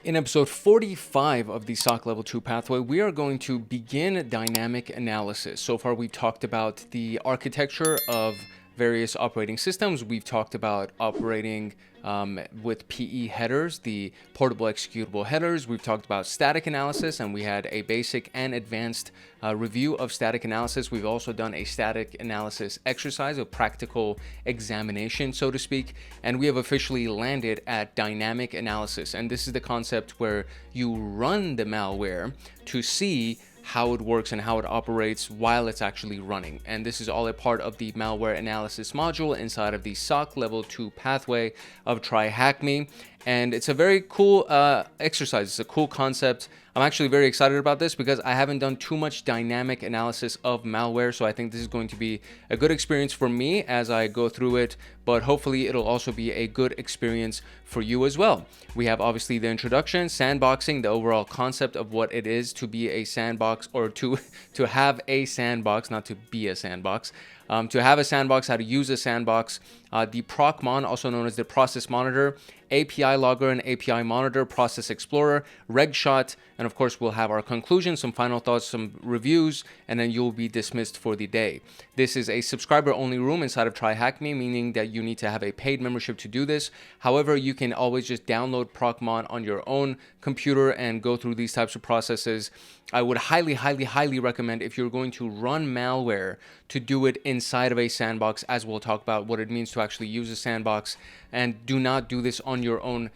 In episode 45 of the SOC Level 2 pathway, we are going to begin dynamic analysis. So far, we've talked about the architecture of various operating systems. We've talked about operating with PE headers, the portable executable headers. We've talked about static analysis, and we had a basic and advanced review of static analysis. We've also done a static analysis exercise, a practical examination, so to speak, and we have officially landed at dynamic analysis. And this is the concept where you run the malware to see how it works and how it operates while it's actually running. And this is all a part of the malware analysis module inside of the SOC Level 2 pathway of TryHackMe. And it's a very cool exercise. It's a cool concept. I'm actually very excited about this because I haven't done too much dynamic analysis of malware. So I think this is going to be a good experience for me as I go through it, but hopefully it'll also be a good experience for you as well. We have obviously the introduction, sandboxing, the overall concept of what it is to be a sandbox, or to have a sandbox, not to be a sandbox. To have a sandbox, how to use a sandbox, the ProcMon, also known as the process monitor, API logger and API monitor, process explorer, RegShot, and of course we'll have our conclusions, some final thoughts, some reviews, and then you'll be dismissed for the day. This is a subscriber only room inside of TryHackMe, meaning that you need to have a paid membership to do this. However, you can always just download ProcMon on your own computer and go through these types of processes. I would highly recommend, if you're going to run malware, to do it inside of a sandbox, as we'll talk about what it means to actually use a sandbox. And do not do this on your own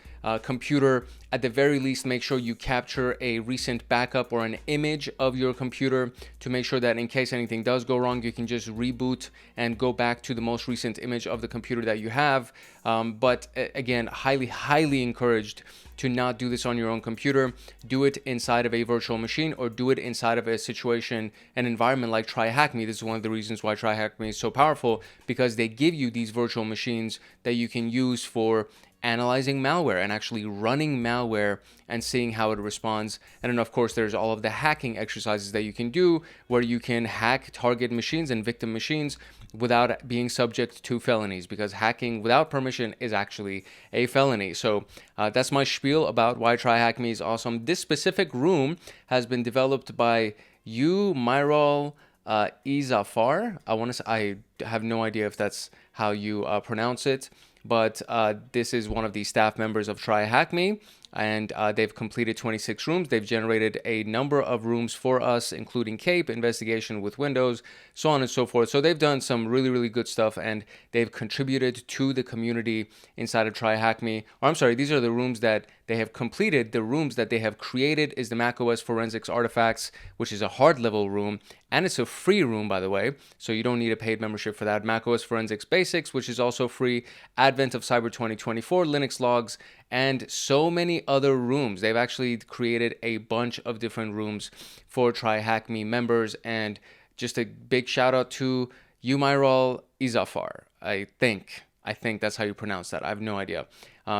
computer. At the very least, make sure you capture a recent backup or an image of your computer to make sure that in case anything does go wrong, you can just reboot and go back to the most recent image of the computer that you have. But again, highly encouraged to not do this on your own computer. Do it inside of a virtual machine, or do it inside of a situation, an environment like TryHackMe. This is one of the reasons why TryHackMe is so powerful, because they give you these virtual machines that you can use for analyzing malware and actually running malware and seeing how it responds. And then of course there's all of the hacking exercises that you can do, where you can hack target machines and victim machines without being subject to felonies, because hacking without permission is actually a felony. So that's my spiel about why TryHackMe is awesome. This specific room has been developed by Myrol Izafar. I have no idea if that's how you pronounce it, but this is one of the staff members of TryHackMe, and they've completed 26 rooms. They've generated a number of rooms for us, including CAPE, investigation with Windows, so on and so forth. So they've done some really good stuff, and they've contributed to the community inside of TryHackMe. Or I'm sorry, these are the rooms that they have completed. The rooms that they have created is the macOS Forensics Artifacts, which is a hard level room, and it's a free room, by the way, so you don't need a paid membership for that. macOS Forensics Basics, which is also free, Advent of Cyber 2024, Linux Logs, and so many other rooms. They've actually created a bunch of different rooms for TryHackMe members, and just a big shout out to Myrol Izafar. I think that's how you pronounce that. I have no idea.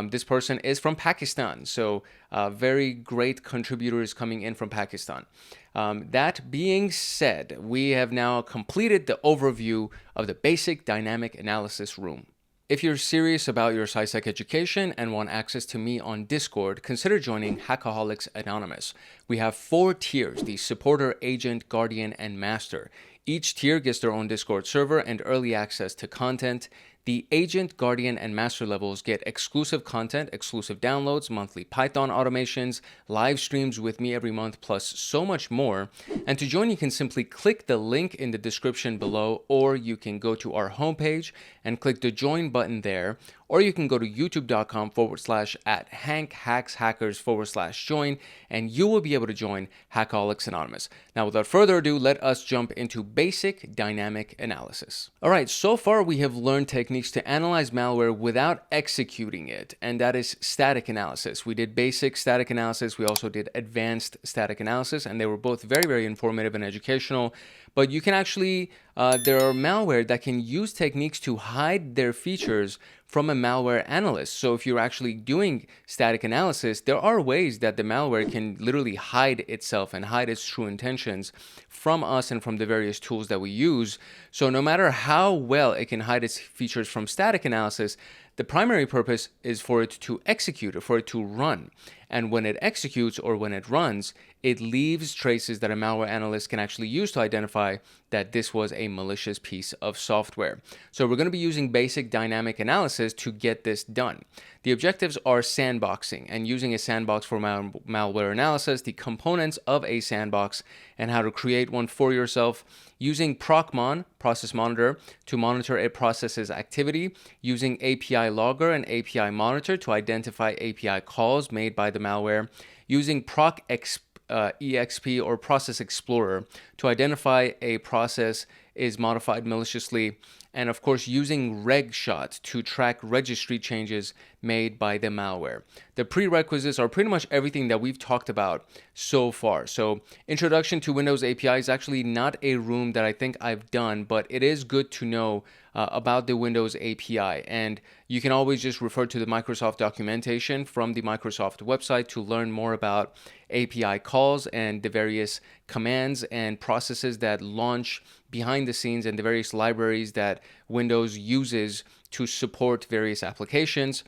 This person is from Pakistan, so very great contributors coming in from Pakistan. That being said, we have now completed the overview of the basic dynamic analysis room. If you're serious about your CySec education and want access to me on Discord, consider joining Hackaholics Anonymous. We have 4 tiers: the supporter, agent, guardian, and master. Each tier gets their own Discord server and early access to content. The agent, guardian, and master levels get exclusive content, exclusive downloads, monthly Python automations, live streams with me every month, plus so much more. And to join, you can simply click the link in the description below, or you can go to our homepage and click the join button there, or you can go to youtube.com/@HankHacksHackers/join, and you will be able to join Hackaholics Anonymous. Now, without further ado, let us jump into basic dynamic analysis. All right, so far we have learned techniques to analyze malware without executing it, and that is static analysis. We did basic static analysis. We also did advanced static analysis, and they were both very informative and educational. But you can actually, there are malware that can use techniques to hide their features from a malware analyst. So if you're actually doing static analysis, there are ways that the malware can literally hide itself and hide its true intentions from us and from the various tools that we use. So no matter how well it can hide its features from static analysis, the primary purpose is for it to execute, or for it to run. And when it executes or when it runs, it leaves traces that a malware analyst can actually use to identify that this was a malicious piece of software. So we're going to be using basic dynamic analysis to get this done. The objectives are sandboxing and using a sandbox for malware analysis, the components of a sandbox, and how to create one for yourself, using ProcMon, process monitor, to monitor a process's activity, using API logger and API monitor to identify API calls made by the malware, using EXP or Process Explorer to identify a process is modified maliciously, and of course using RegShot to track registry changes made by the malware. The prerequisites are pretty much everything that we've talked about so far. So introduction to Windows API is actually not a room that I think I've done, but it is good to know about the Windows API, and you can always just refer to the Microsoft documentation from the Microsoft website to learn more about API calls and the various commands and processes that launch behind the scenes and the various libraries that Windows uses to support various applications.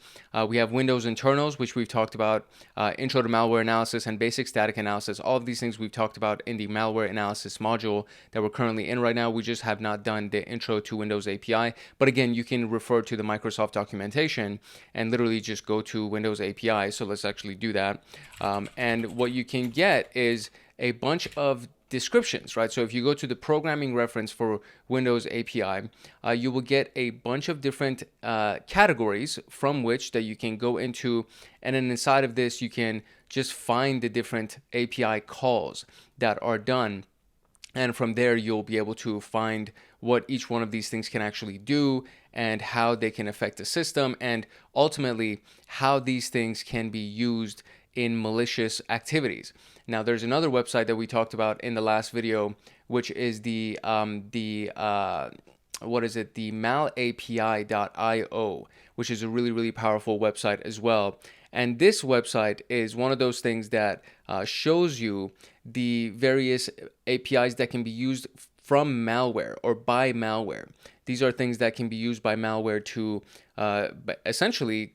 We have Windows internals, which we've talked about, intro to malware analysis and basic static analysis. All of these things we've talked about in the malware analysis module that we're currently in right now. We just have not done the intro to Windows API. But again, you can refer to the Microsoft documentation and literally just go to Windows API. So let's actually do that. And what you can get is a bunch of descriptions, right? So if you go to the programming reference for Windows API, you will get a bunch of different categories from which that you can go into, and then inside of this you can just find the different API calls that are done, and from there you'll be able to find what each one of these things can actually do and how they can affect the system, and ultimately how these things can be used in malicious activities. Now, there's another website that we talked about in the last video, which is the malapi.io, which is a really, really powerful website as well. And this website is one of those things that shows you the various APIs that can be used from malware or by malware. These are things that can be used by malware to essentially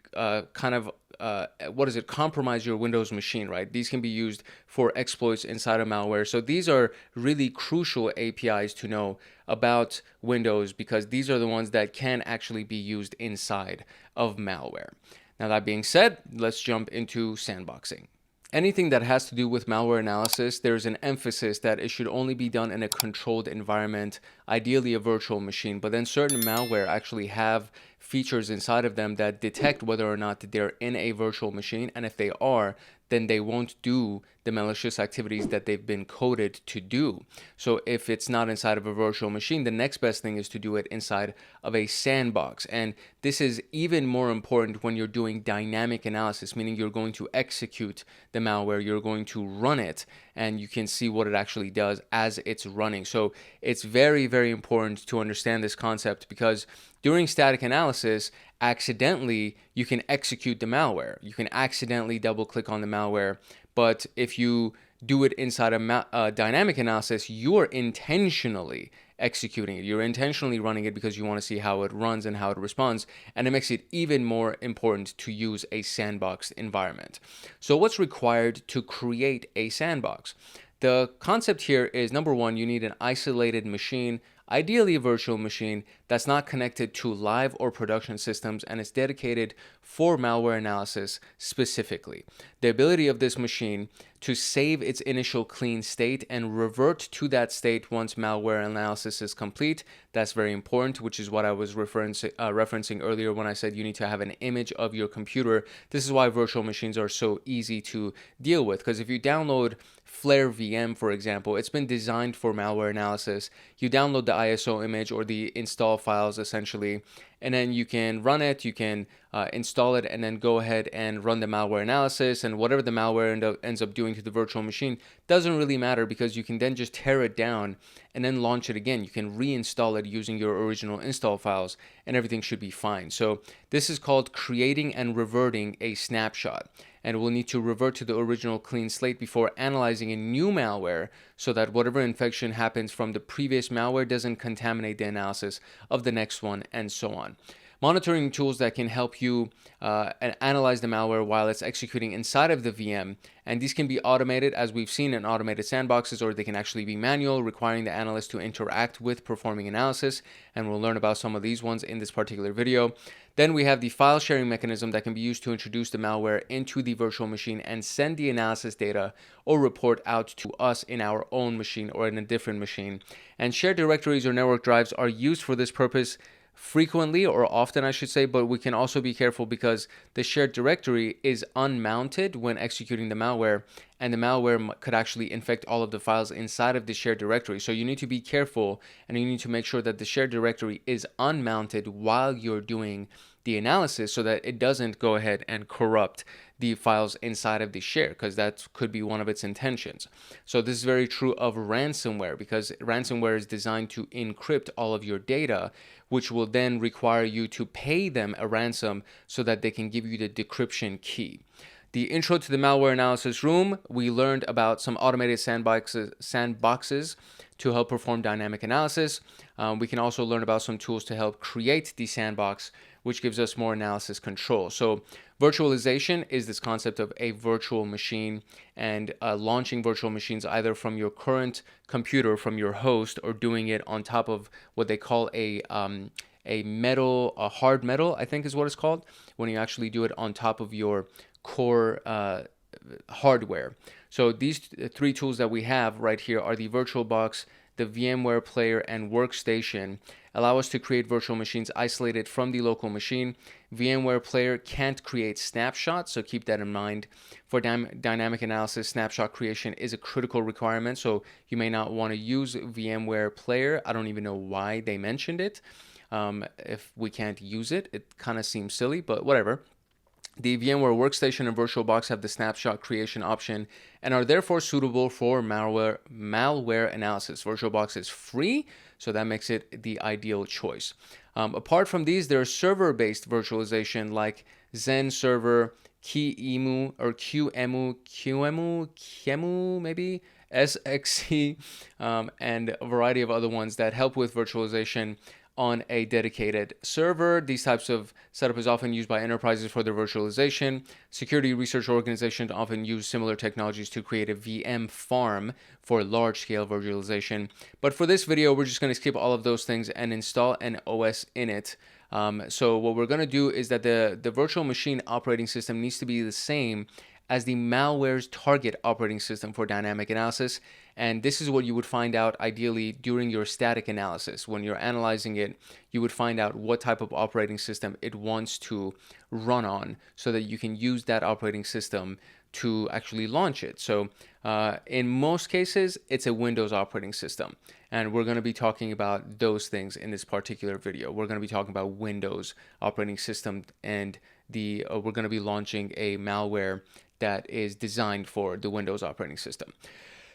compromise your Windows machine, right? These can be used for exploits inside of malware. So these are really crucial APIs to know about Windows, because these are the ones that can actually be used inside of malware. Now, that being said, let's jump into sandboxing. Anything that has to do with malware analysis, there's an emphasis that it should only be done in a controlled environment, ideally a virtual machine. But then certain malware actually have features inside of them that detect whether or not they're in a virtual machine, and if they are, then they won't do the malicious activities that they've been coded to do. So if it's not inside of a virtual machine, the next best thing is to do it inside of a sandbox. And this is even more important when you're doing dynamic analysis, meaning you're going to execute the malware, you're going to run it, and you can see what it actually does as it's running. So it's very, very important to understand this concept, because during static analysis, accidentally, you can execute the malware. You can accidentally double click on the malware. But if you do it inside a dynamic analysis, you're intentionally executing it. You're intentionally running it because you want to see how it runs and how it responds. And it makes it even more important to use a sandbox environment. So what's required to create a sandbox? The concept here is, number one, you need an isolated machine, ideally a virtual machine that's not connected to live or production systems, and is dedicated for malware analysis specifically. The ability of this machine to save its initial clean state and revert to that state once malware analysis is complete, that's very important, which is what I was referencing earlier when I said you need to have an image of your computer. This is why virtual machines are so easy to deal with, because if you download Flare VM, for example, it's been designed for malware analysis. You download the ISO image or the install files essentially, and then you can run it, you can install it, and then go ahead and run the malware analysis, and whatever the malware ends up doing to the virtual machine doesn't really matter, because you can then just tear it down and then launch it again. You can reinstall it using your original install files, and everything should be fine. So this is called creating and reverting a snapshot, and we'll need to revert to the original clean slate before analyzing a new malware, so that whatever infection happens from the previous malware doesn't contaminate the analysis of the next one, and so on. Monitoring tools that can help you analyze the malware while it's executing inside of the VM. And these can be automated, as we've seen in automated sandboxes, or they can actually be manual, requiring the analyst to interact with performing analysis. And we'll learn about some of these ones in this particular video. Then we have the file sharing mechanism that can be used to introduce the malware into the virtual machine and send the analysis data or report out to us in our own machine or in a different machine. And shared directories or network drives are used for this purpose frequently, or often I should say, but we can also be careful because the shared directory is unmounted when executing the malware, and the malware could actually infect all of the files inside of the shared directory. So you need to be careful, and you need to make sure that the shared directory is unmounted while you're doing the analysis so that it doesn't go ahead and corrupt the files inside of the share, because that could be one of its intentions. So this is very true of ransomware, because ransomware is designed to encrypt all of your data, which will then require you to pay them a ransom so that they can give you the decryption key. The intro to the malware analysis room, we learned about some automated sandboxes to help perform dynamic analysis. We can also learn about some tools to help create the sandbox, which gives us more analysis control. So virtualization is this concept of a virtual machine and launching virtual machines either from your current computer, from your host, or doing it on top of what they call a hard metal, I think is what it's called, when you actually do it on top of your core hardware. So these three tools that we have right here are the VirtualBox, the VMware Player, and Workstation. Allow us to create virtual machines isolated from the local machine. VMware Player can't create snapshots, so keep that in mind. For dynamic analysis, snapshot creation is a critical requirement, so you may not want to use VMware Player. I don't even know why they mentioned it. If we can't use it, it kind of seems silly, but whatever. The VMware Workstation and VirtualBox have the snapshot creation option and are therefore suitable for malware analysis. VirtualBox is free, so that makes it the ideal choice. Apart from these, there are server-based virtualization like Zen Server, QEMU, maybe, SXC, and a variety of other ones that help with virtualization on a dedicated server. These types of setup is often used by enterprises for their virtualization. Security research organizations often use similar technologies to create a VM farm for large-scale virtualization. But for this video, we're just going to skip all of those things and install an OS in it. So what we're going to do is that the virtual machine operating system needs to be the same as the malware's target operating system for dynamic analysis. And this is what you would find out ideally during your static analysis. When you're analyzing it, you would find out what type of operating system it wants to run on so that you can use that operating system to actually launch it. So in most cases, it's a Windows operating system. And we're going to be talking about those things in this particular video. We're going to be talking about Windows operating system, and we're going to be launching a malware that is designed for the Windows operating system.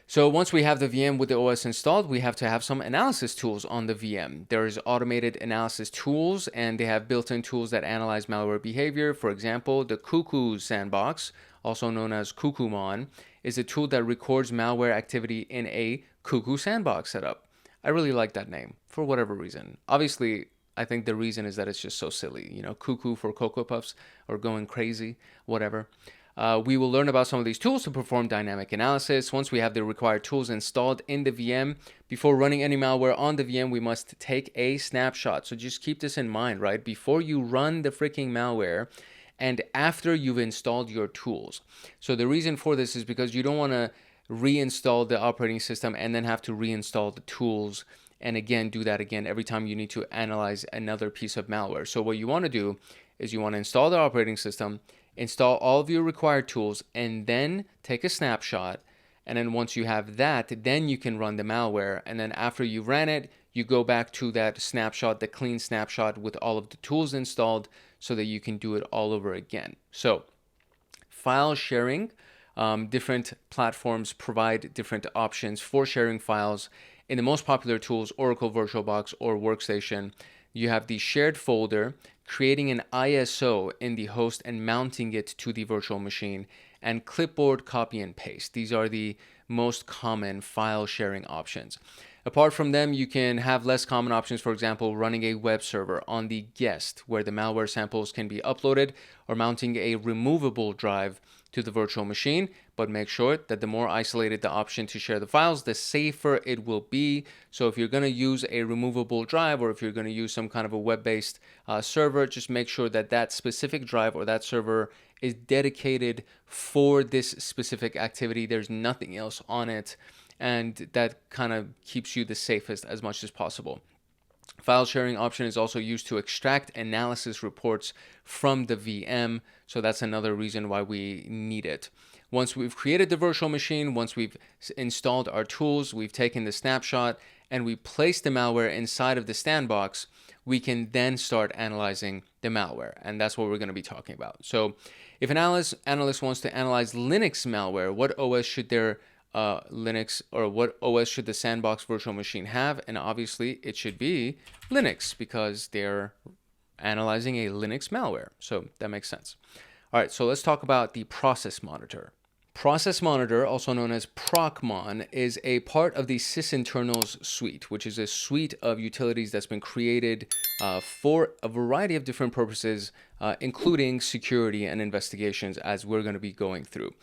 So once we have the VM with the OS installed, we have to have some analysis tools on the VM. There's automated analysis tools, and they have built-in tools that analyze malware behavior. For example, the Cuckoo Sandbox, also known as ProcMon, is a tool that records malware activity in a Cuckoo Sandbox setup. I really like that name for whatever reason. Obviously, I think the reason is that it's just so silly. You know, cuckoo for Cocoa Puffs or going crazy, whatever. We will learn about some of these tools to perform dynamic analysis. Once we have the required tools installed in the VM, before running any malware on the VM, we must take a snapshot. So just keep this in mind, right? Before you run the freaking malware and after you've installed your tools. So the reason for this is because you don't want to reinstall the operating system and then have to reinstall the tools and again do that again every time you need to analyze another piece of malware. So what you want to do is you want to install the operating system, install all of your required tools, and then take a snapshot. And then once you have that, then you can run the malware. And then after you ran it, you go back to that snapshot, the clean snapshot with all of the tools installed so that you can do it all over again. So file sharing, different platforms provide different options for sharing files. In the most popular tools, Oracle VirtualBox or Workstation, you have the shared folder, creating an ISO in the host and mounting it to the virtual machine, and clipboard copy and paste. These are the most common file sharing options. Apart from them, you can have less common options, for example, running a web server on the guest where the malware samples can be uploaded, or mounting a removable drive to the virtual machine. But make sure that the more isolated the option to share the files, the safer it will be. So if you're going to use a removable drive, or if you're going to use some kind of a web-based server, just make sure that that specific drive or that server is dedicated for this specific activity. There's nothing else on it. And that kind of keeps you the safest as much as possible. File sharing option is also used to extract analysis reports from the VM. So that's another reason why we need it. Once we've created the virtual machine, once we've installed our tools, we've taken the snapshot, and we placed the malware inside of the sandbox, we can then start analyzing the malware. And that's what we're going to be talking about. So if an analyst wants to analyze Linux malware, what OS should their Linux, or what OS should the sandbox virtual machine have? And obviously it should be Linux, because they're analyzing a Linux malware. So that makes sense. All right, so let's talk about the process monitor. Process Monitor, also known as ProcMon, is a part of the sysinternals suite, which is a suite of utilities that's been created for a variety of different purposes, including security and investigations, as we're going to be going through.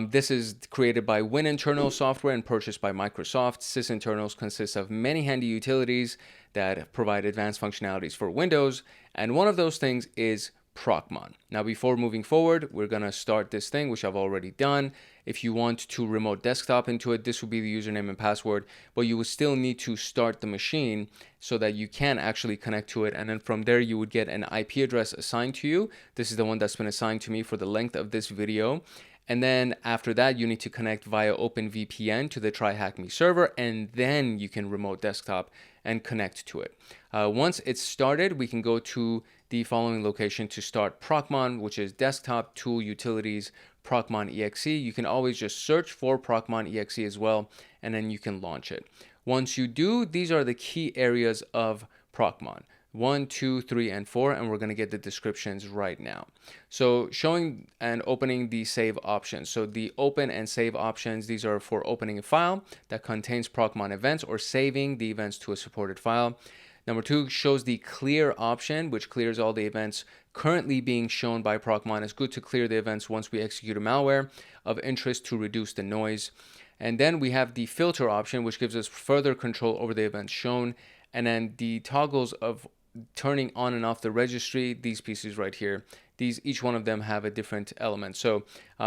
This is created by WinInternal software and purchased by Microsoft. Sysinternals consists of many handy utilities that provide advanced functionalities for Windows, and one of those things is ProcMon. Now, before moving forward, we're going to start this thing, which I've already done. If you want to remote desktop into it, this will be the username and password, but you would still need to start the machine so that you can actually connect to it. And then from there, you would get an IP address assigned to you. This is the one that's been assigned to me for the length of this video. And then after that, you need to connect via OpenVPN to the TryHackMe server, and then you can remote desktop and connect to it. Once it's started, we can go to the following location to start ProcMon, which is Desktop, Tool, Utilities, ProcMon EXE. You can always just search for ProcMon EXE as well, and then you can launch it. Once you do, these are the key areas of ProcMon. 1, 2, 3, and 4, and we're going to get the descriptions right now. So showing and opening the save options. So the open and save options, these are for opening a file that contains ProcMon events or saving the events to a supported file. Number 2 shows the clear option, which clears all the events currently being shown by ProcMon. It's good to clear the events once we execute a malware of interest to reduce the noise. And then we have the filter option, which gives us further control over the events shown. And then the toggles of turning on and off the registry, these pieces right here, each one of them have a different element. So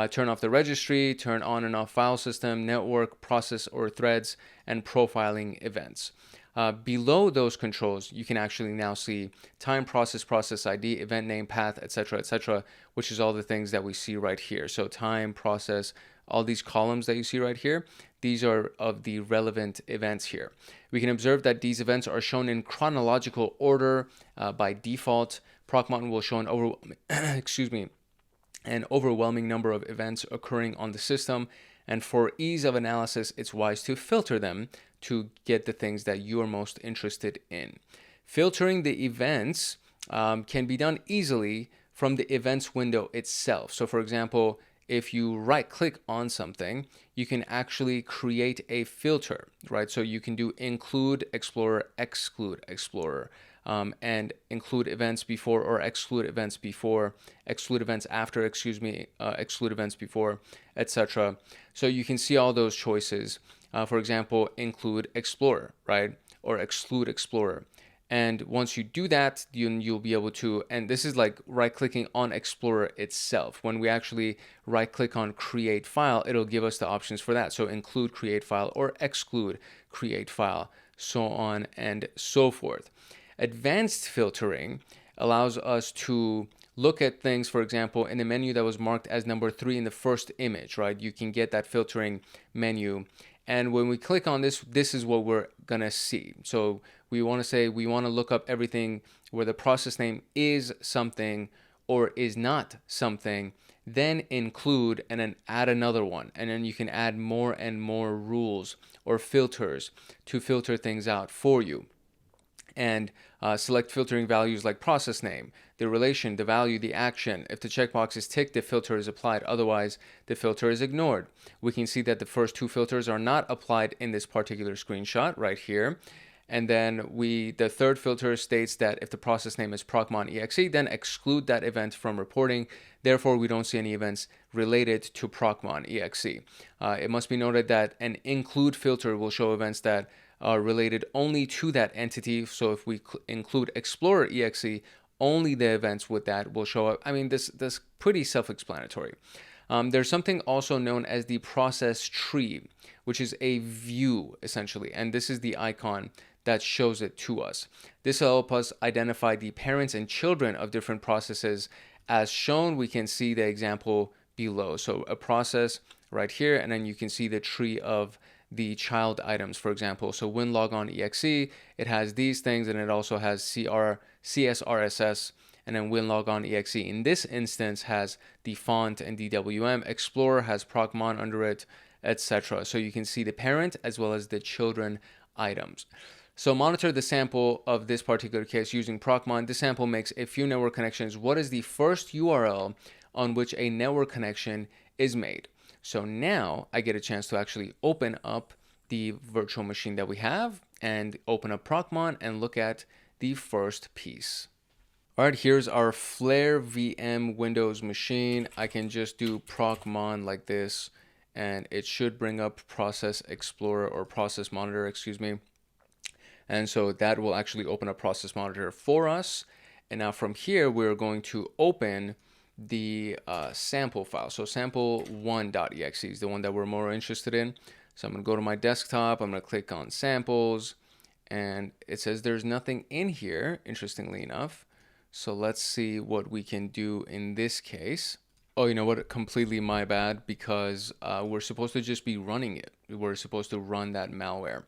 turn off the registry, turn on and off file system, network, process or threads, and profiling events. Below those controls, you can actually now see time, process ID, event name, path, etc., which is all the things that we see right here. So time, process, all these columns that you see right here, these are of the relevant events here. We can observe that these events are shown in chronological order by default. ProcMon will show an overwhelming number of events occurring on the system. And for ease of analysis, it's wise to filter them to get the things that you are most interested in. Filtering the events can be done easily from the events window itself. So for example, if you right click on something, you can actually create a filter, right? So you can do include Explorer, exclude Explorer, and include events before or exclude events before, exclude events after, exclude events before, etc. So you can see all those choices. For example, include Explorer, right? Or exclude Explorer. And once you do that, you'll be able to, and this is like right-clicking on Explorer itself. When we actually right-click on Create File, it'll give us the options for that. So include Create File or exclude Create File, so on and so forth. Advanced filtering allows us to look at things, for example, in a menu that was marked as number 3 in the first image, right? You can get that filtering menu. And when we click on this, this is what we're going to see. So we want to look up everything where the process name is something or is not something, then include and then add another one. And then you can add more and more rules or filters to filter things out for you. and select filtering values like process name, the relation, the value, the action. If the checkbox is ticked, the filter is applied. Otherwise, the filter is ignored. We can see that the first two filters are not applied in this particular screenshot right here. And then the third filter states that if the process name is ProcMon exe, then exclude that event from reporting. Therefore, we don't see any events related to ProcMon exe. It must be noted that an include filter will show events that are related only to that entity. So if we include Explorer exe, only the events with that will show up. I mean, this pretty self-explanatory. There's something also known as the process tree, which is a view essentially, and this is the icon that shows it to us. This will help us identify the parents and children of different processes. As shown, we can see the example below. So a process right here, and then you can see the tree of the child items, for example. So WinLogon.exe, it has these things, and it also has CSRSS, and then WinLogon.exe in this instance has the font and DWM. Explorer has ProcMon under it, etc. So you can see the parent as well as the children items. So monitor the sample of this particular case using ProcMon. This sample makes a few network connections. What is the first URL on which a network connection is made? So now I get a chance to actually open up the virtual machine that we have and open up ProcMon and look at the first piece. All right, here's our Flare VM Windows machine. I can just do ProcMon like this, and it should bring up Process Explorer or Process Monitor, excuse me. And so that will actually open up Process Monitor for us. And now from here, we're going to open the sample file. So sample1.exe is the one that we're more interested in. So I'm going to go to my desktop. I'm going to click on samples, and it says there's nothing in here, interestingly enough. So let's see what we can do in this case. Oh, you know what? Completely my bad, because we're supposed to just be running it. We're supposed to run that malware.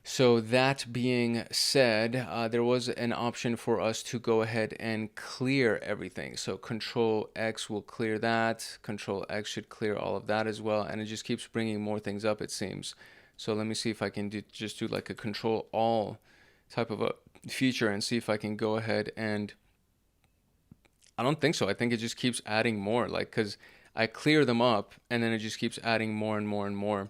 So that being said, there was an option for us to go ahead and clear everything. So Control X will clear that. Control X should clear all of that as well. And it just keeps bringing more things up, it seems. So let me see if I can just do like a Control All type of a feature and see if I can go ahead and... I don't think so. I think it just keeps adding more, like, because I clear them up and then it just keeps adding more and more and more.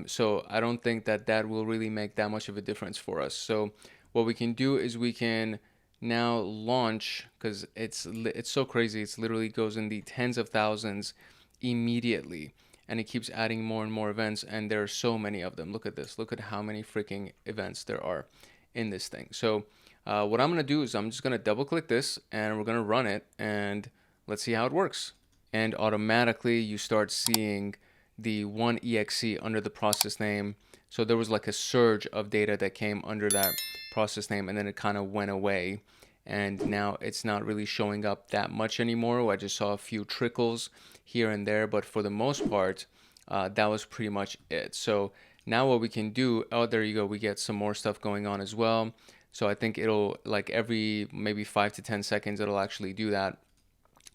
So I don't think that will really make that much of a difference for us. So what we can do is we can now launch, because it's so crazy. It's literally goes in the tens of thousands immediately, and it keeps adding more and more events, and there are so many of them. Look at this. Look at how many freaking events there are in this thing. So what I'm going to do is I'm just going to double click this, and we're going to run it, and let's see how it works. And automatically you start seeing the one exe under the process name. So there was like a surge of data that came under that process name, and then it kind of went away, and now it's not really showing up that much anymore. I just saw a few trickles here and there, but for the most part that was pretty much it. So now what we can do, oh, there you go, we get some more stuff going on as well. So I think it'll, like, every maybe 5 to 10 seconds it'll actually do that.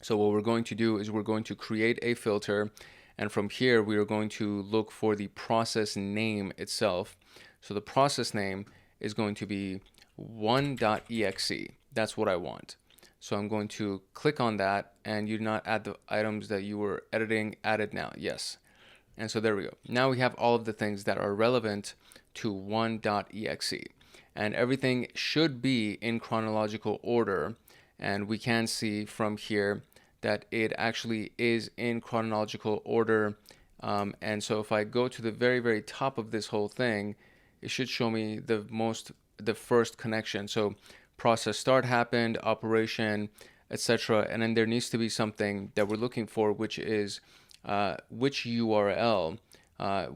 So what we're going to do is we're going to create a filter, and from here we are going to look for the process name itself. So the process name is going to be 1.exe. That's what I want. So I'm going to click on that, and you do not add the items that you were editing. Added now, yes. And so there we go. Now we have all of the things that are relevant to 1.exe, and everything should be in chronological order. And we can see from here that it actually is in chronological order. And so if I go to the very, very top of this whole thing, it should show me the first connection. So process start happened, operation, etc. And then there needs to be something that we're looking for, which is which URL,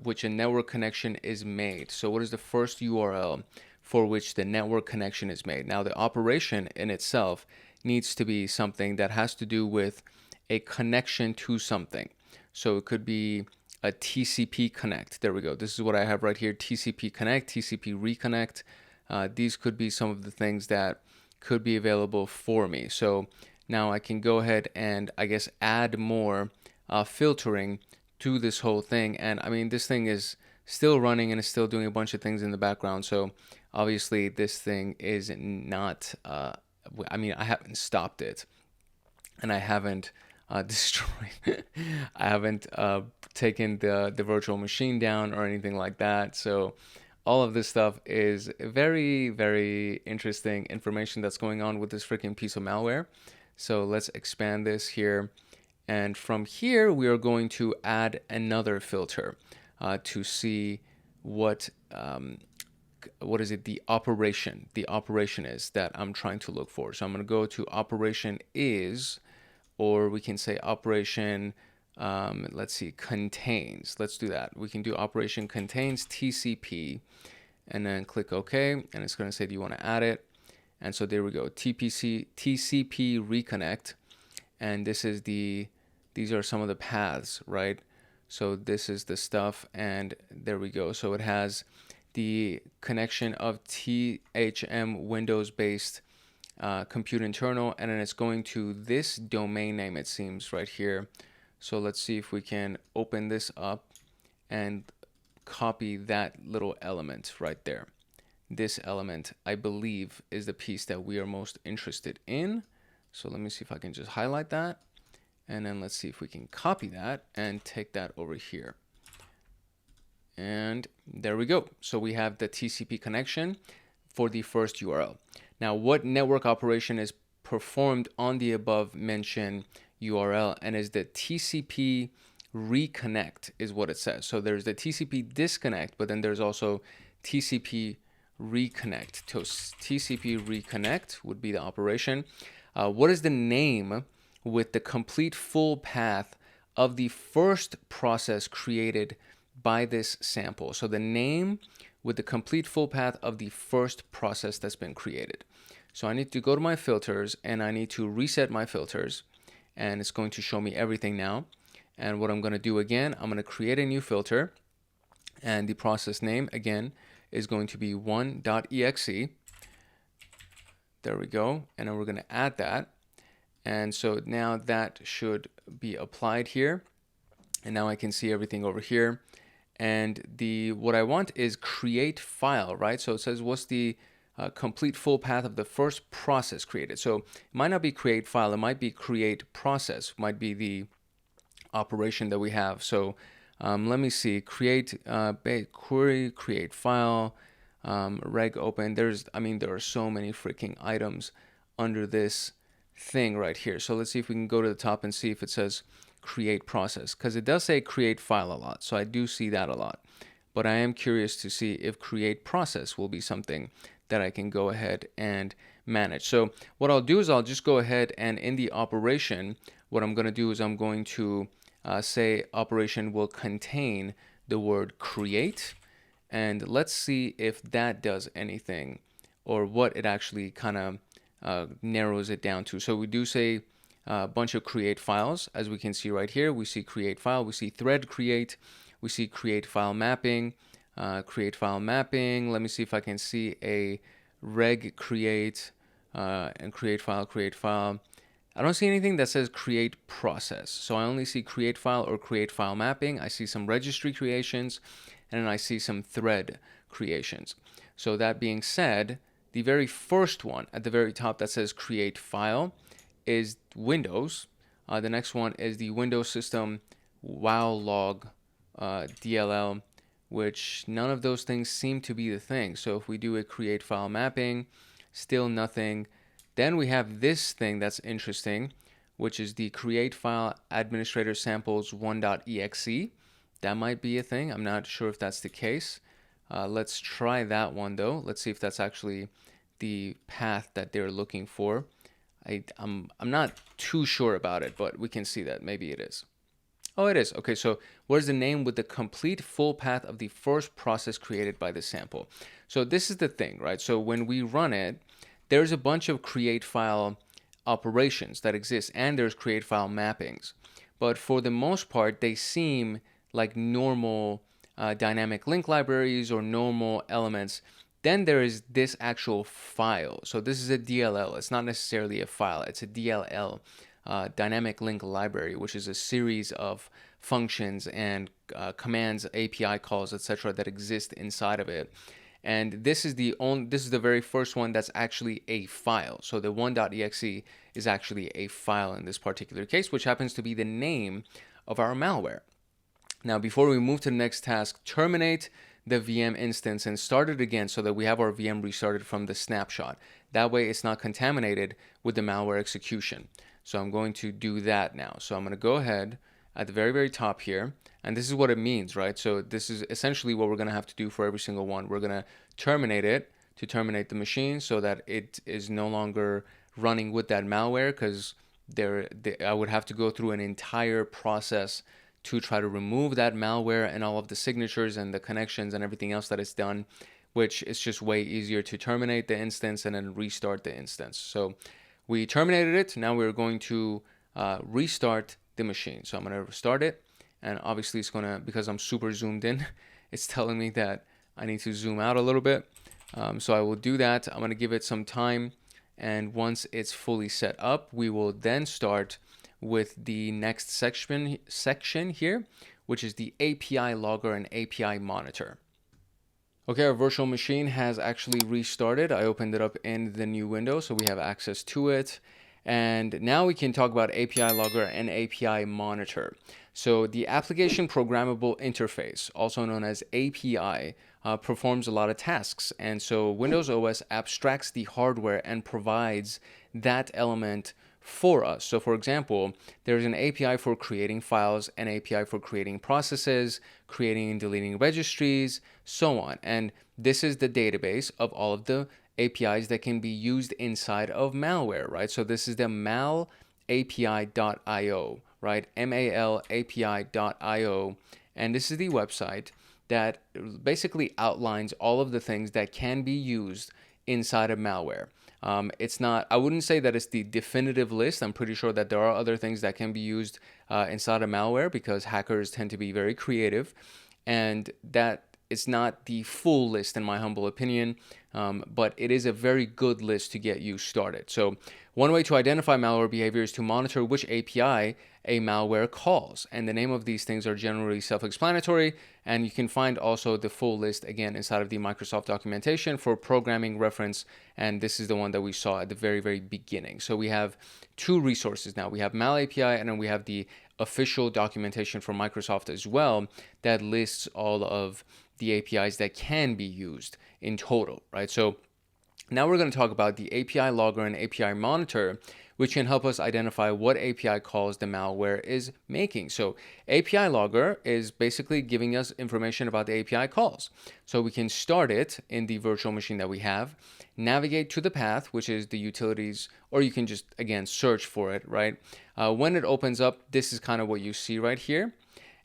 which a network connection is made. So what is the first URL for which the network connection is made? Now the operation in itself needs to be something that has to do with a connection to something. So it could be a TCP connect. There we go. This is what I have right here. TCP connect, TCP reconnect. These could be some of the things that could be available for me. So now I can go ahead and, I guess, add more filtering to this whole thing. And I mean, this thing is still running and it's still doing a bunch of things in the background. So Obviously, this thing is not, I mean, I haven't stopped it, and I haven't destroyed, I haven't taken the virtual machine down or anything like that. So all of this stuff is very, very interesting information that's going on with this freaking piece of malware. So let's expand this here. And from here, we are going to add another filter to see what is it, the operation is that I'm trying to look for. So I'm going to go to operation is, or we can say operation, let's see, contains. Let's do that. We can do operation contains TCP, and then click OK, and it's going to say, do you want to add it? And so there we go, TCP reconnect, and this is these are some of the paths, right? So this is the stuff, and there we go. So it has the connection of THM Windows-based compute internal, and then it's going to this domain name, it seems, right here. So let's see if we can open this up and copy that little element right there. This element, I believe, is the piece that we are most interested in. So let me see if I can just highlight that, and then let's see if we can copy that and take that over here. And there we go. So we have the TCP connection for the first URL. Now, what network operation is performed on the above mentioned URL, and is the TCP reconnect is what it says. So there's the TCP disconnect, but then there's also TCP reconnect. So TCP reconnect would be the operation. What is the name with the complete full path of the first process created by this sample? So the name with the complete full path of the first process that's been created. So I need to go to my filters, and I need to reset my filters, and it's going to show me everything now. And what I'm going to do again, I'm going to create a new filter, and the process name again is going to be 1.exe. There we go. And then we're going to add that. And so now that should be applied here. And now I can see everything over here. And what I want is create file, right? So it says, what's the complete full path of the first process created? So it might not be create file, it might be create process, might be the operation that we have. So let me see, create query, create file, reg open. There are so many freaking items under this thing right here. So let's see if we can go to the top and see if it says create process, because it does say create file a lot. So I do see that a lot, but I am curious to see if create process will be something that I can go ahead and manage. So what I'll do is I'll just go ahead and in the operation, what I'm going to do is I'm going to say operation will contain the word create, and let's see if that does anything or what it actually kind of narrows it down to. So we do say a bunch of create files, as we can see right here. We see create file, we see thread create, we see create file mapping, create file mapping. Let me see if I can see a reg create and create file. I don't see anything that says create process. So I only see create file or create file mapping. I see some registry creations, and then I see some thread creations. So that being said, the very first one at the very top that says create file is Windows. The next one is the Windows system wow log DLL, which none of those things seem to be the thing. So if we do a create file mapping, still nothing. Then we have this thing that's interesting, which is the create file administrator samples 1.exe. That might be a thing. I'm not sure if that's the case. Let's try that one though. Let's see if that's actually the path that they're looking for. I'm not too sure about it, but we can see that maybe it is. Oh, it is. Okay, so what is the name with the complete full path of the first process created by the sample? So this is the thing, right? So when we run it, there's a bunch of create file operations that exist, and there's create file mappings. But for the most part, they seem like normal dynamic link libraries or normal elements. Then there is this actual file. So this is a DLL. It's not necessarily a file. It's a DLL, dynamic link library, which is a series of functions and commands, API calls, etc., that exist inside of it. And this is the very first one that's actually a file. So the 1.exe is actually a file in this particular case, which happens to be the name of our malware. Now, before we move to the next task, terminate the VM instance and start it again so that we have our VM restarted from the snapshot. That way it's not contaminated with the malware execution. So I'm going to do that now. So I'm going to go ahead at the very, very top here. And this is what it means, right? So this is essentially what we're going to have to do for every single one. We're going to terminate it to terminate the machine so that it is no longer running with that malware, because I would have to go through an entire process to try to remove that malware and all of the signatures and the connections and everything else that it's done, which is just way easier to terminate the instance and then restart the instance. So we terminated it. Now we're going to restart the machine. So I'm going to restart it. And obviously it's going to, because I'm super zoomed in, it's telling me that I need to zoom out a little bit. So I will do that. I'm going to give it some time. And once it's fully set up, we will then start with the next section here, which is the API logger and API monitor. Okay, our virtual machine has actually restarted. I opened it up in the new window, so we have access to it. And now we can talk about API logger and API monitor. So the application programmable interface, also known as API, performs a lot of tasks. And so Windows OS abstracts the hardware and provides that element for us. So for example, there's an API for creating files, an API for creating processes, creating and deleting registries, so on. And this is the database of all of the APIs that can be used inside of malware, right? So this is the malapi.io, right? malapi.io. And this is the website that basically outlines all of the things that can be used inside of malware. It's not, I wouldn't say that it's the definitive list. I'm pretty sure that there are other things that can be used inside of malware, because hackers tend to be very creative, and that it's not the full list in my humble opinion, but it is a very good list to get you started. So one way to identify malware behavior is to monitor which API a malware calls. And the name of these things are generally self-explanatory. And you can find also the full list again inside of the Microsoft documentation for programming reference. And this is the one that we saw at the very, very beginning. So we have two resources now. We have malapi, and then we have the official documentation from Microsoft as well that lists all of the APIs that can be used in total, right? So now we're going to talk about the API logger and API monitor, which can help us identify what API calls the malware is making. So API logger is basically giving us information about the API calls. So we can start it in the virtual machine that we have, navigate to the path, which is the utilities, or you can just, again, search for it, right? When it opens up, this is kind of what you see right here.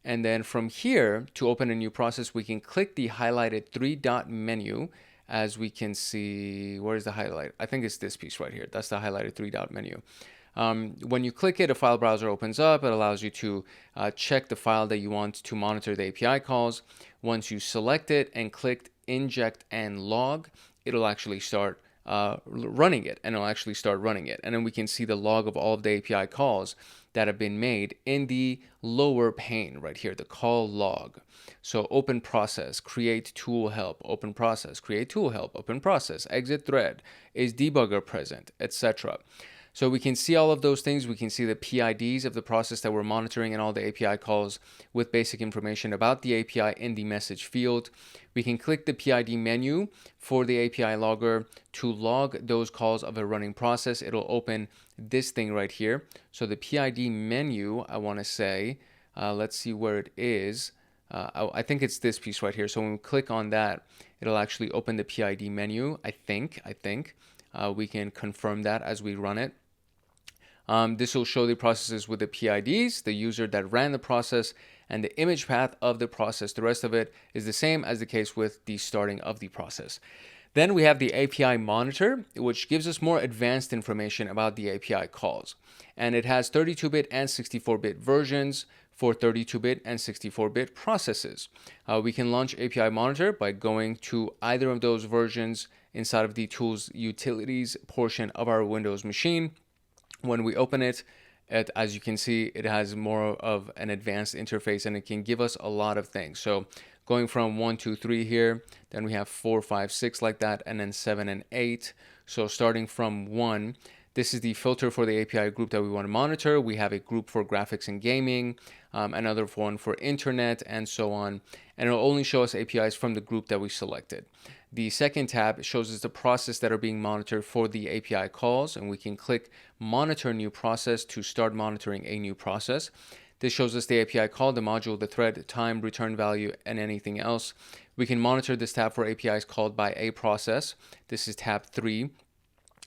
And then from here, to open a new process, we can click the highlighted three-dot menu. As we can see, where's the highlight? I think it's this piece right here. That's the highlighted three-dot menu. When you click it, a file browser opens up. It allows you to check the file that you want to monitor the API calls. Once you select it and click inject and log, it'll actually start running it, and it'll actually start running it. And then we can see the log of all of the API calls that have been made in the lower pane right here, the call log. So open process, create tool help, open process, create tool help, open process, exit thread, is debugger present, etc. So we can see all of those things. We can see the PIDs of the process that we're monitoring and all the API calls with basic information about the API in the message field. We can click the PID menu for the API logger to log those calls of a running process. It'll open this thing right here. So the PID menu, I want to say, let's see where it is. I think it's this piece right here. So when we click on that, it'll actually open the PID menu. I think we can confirm that as we run it. This will show the processes with the PIDs, the user that ran the process, and the image path of the process. The rest of it is the same as the case with the starting of the process. Then we have the API monitor, which gives us more advanced information about the API calls. And it has 32-bit and 64-bit versions for 32-bit and 64-bit processes. We can launch API monitor by going to either of those versions inside of the tools utilities portion of our Windows machine. When we open it, as you can see, it has more of an advanced interface, and it can give us a lot of things. So going from 1, 2, 3 here, then we have 4, 5, 6 like that, and then 7 and 8. So starting from 1, this is the filter for the API group that we want to monitor. We have a group for graphics and gaming, another one for internet, and so on. And it'll only show us APIs from the group that we selected. The second tab shows us the process that are being monitored for the API calls, and we can click Monitor New Process to start monitoring a new process. This shows us the API call, the module, the thread, time, return value, and anything else. We can monitor this tab for APIs called by a process. This is tab 3.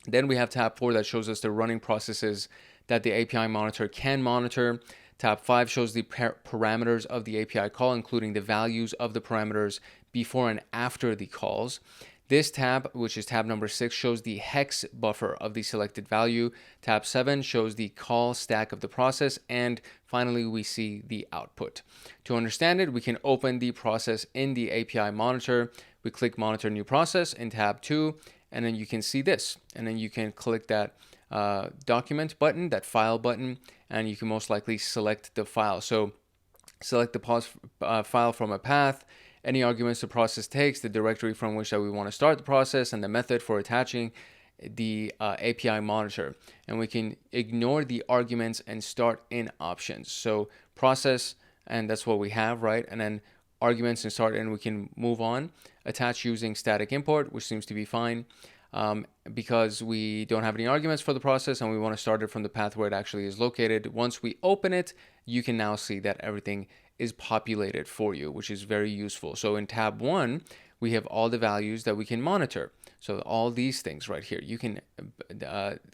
Then we have tab 4 that shows us the running processes that the API monitor can monitor. Tab 5 shows the parameters of the API call, including the values of the parameters before and after the calls. This tab, which is tab number 6, shows the hex buffer of the selected value. Tab 7 shows the call stack of the process. And finally, we see the output. To understand it, we can open the process in the API monitor. We click Monitor New Process in tab 2, and then you can see this. And then you can click that document button, that file button, and you can most likely select the file. So select the file from a path, any arguments the process takes, the directory from which that we want to start the process, and the method for attaching the API monitor. And we can ignore the arguments and start in options. So process, and that's what we have, right? And then arguments and start in, we can move on. Attach using static import, which seems to be fine. Because we don't have any arguments for the process and we want to start it from the path where it actually is located. Once we open it, you can now see that everything is populated for you, which is very useful. So in tab 1, we have all the values that we can monitor. So all these things right here, you can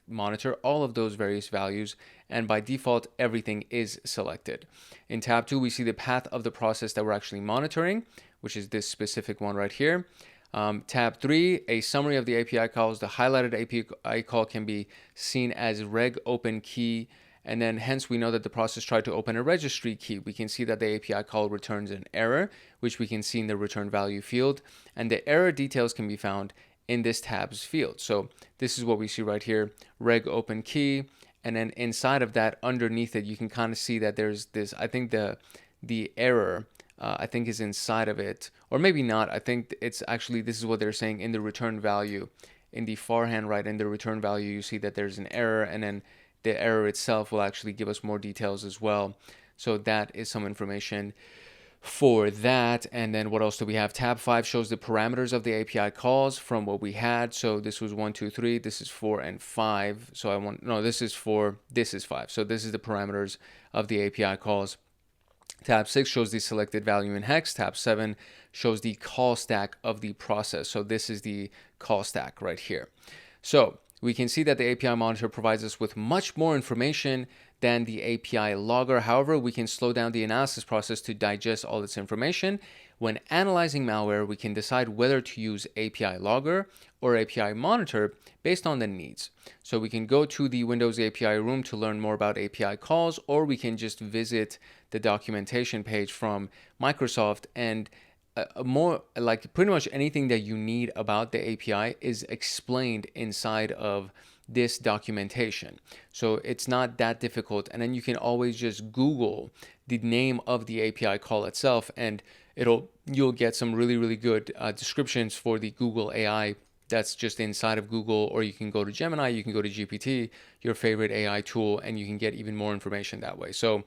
monitor all of those various values, and by default, everything is selected. In tab 2, we see the path of the process that we're actually monitoring, which is this specific one right here. Tab 3, a summary of the API calls. The highlighted API call can be seen as reg open key, and then hence we know that the process tried to open a registry key. We can see that the API call returns an error, which we can see in the return value field, and the error details can be found in this tabs field. So this is what we see right here, reg open key, and then inside of that, underneath it, you can kind of see that there's this, I think the error I think is inside of it, or maybe not. I think it's actually, this is what they're saying in the return value. In the far hand right, in the return value, you see that there's an error, and then the error itself will actually give us more details as well. So that is some information for that. And then what else do we have? Tab 5 shows the parameters of the API calls from what we had. So this was 1, 2, 3, this is 4 and 5. So this is 4, this is 5. So this is the parameters of the API calls. Tab 6 shows the selected value in hex. Tab 7 shows the call stack of the process. So this is the call stack right here. So we can see that the API monitor provides us with much more information than the API logger. However, we can slow down the analysis process to digest all this information. When analyzing malware, we can decide whether to use API logger or API monitor based on the needs. So we can go to the Windows API room to learn more about API calls, or we can just visit the documentation page from Microsoft, and more like pretty much anything that you need about the API is explained inside of this documentation. So it's not that difficult, and then you can always just Google the name of the API call itself, and you'll get some really good descriptions for the Google AI that's just inside of Google, or you can go to Gemini, you can go to GPT, your favorite AI tool, and you can get even more information that way. So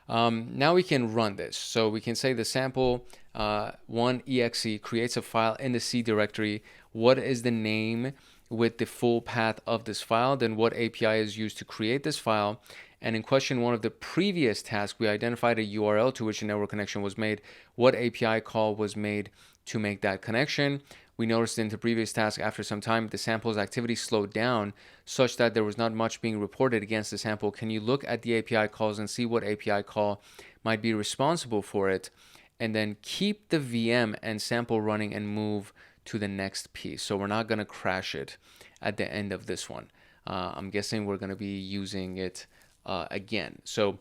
now we can run this. So we can say the sample 1.exe creates a file in the C directory. What is the name with the full path of this file? Then what API is used to create this file? And in question 1 of the previous task, we identified a URL to which a network connection was made. What API call was made to make that connection? We noticed in the previous task, after some time, the sample's activity slowed down such that there was not much being reported against the sample. Can you look at the API calls and see what API call might be responsible for it? And then keep the VM and sample running and move to the next piece. So we're not going to crash it at the end of this one. I'm guessing we're going to be using it again. So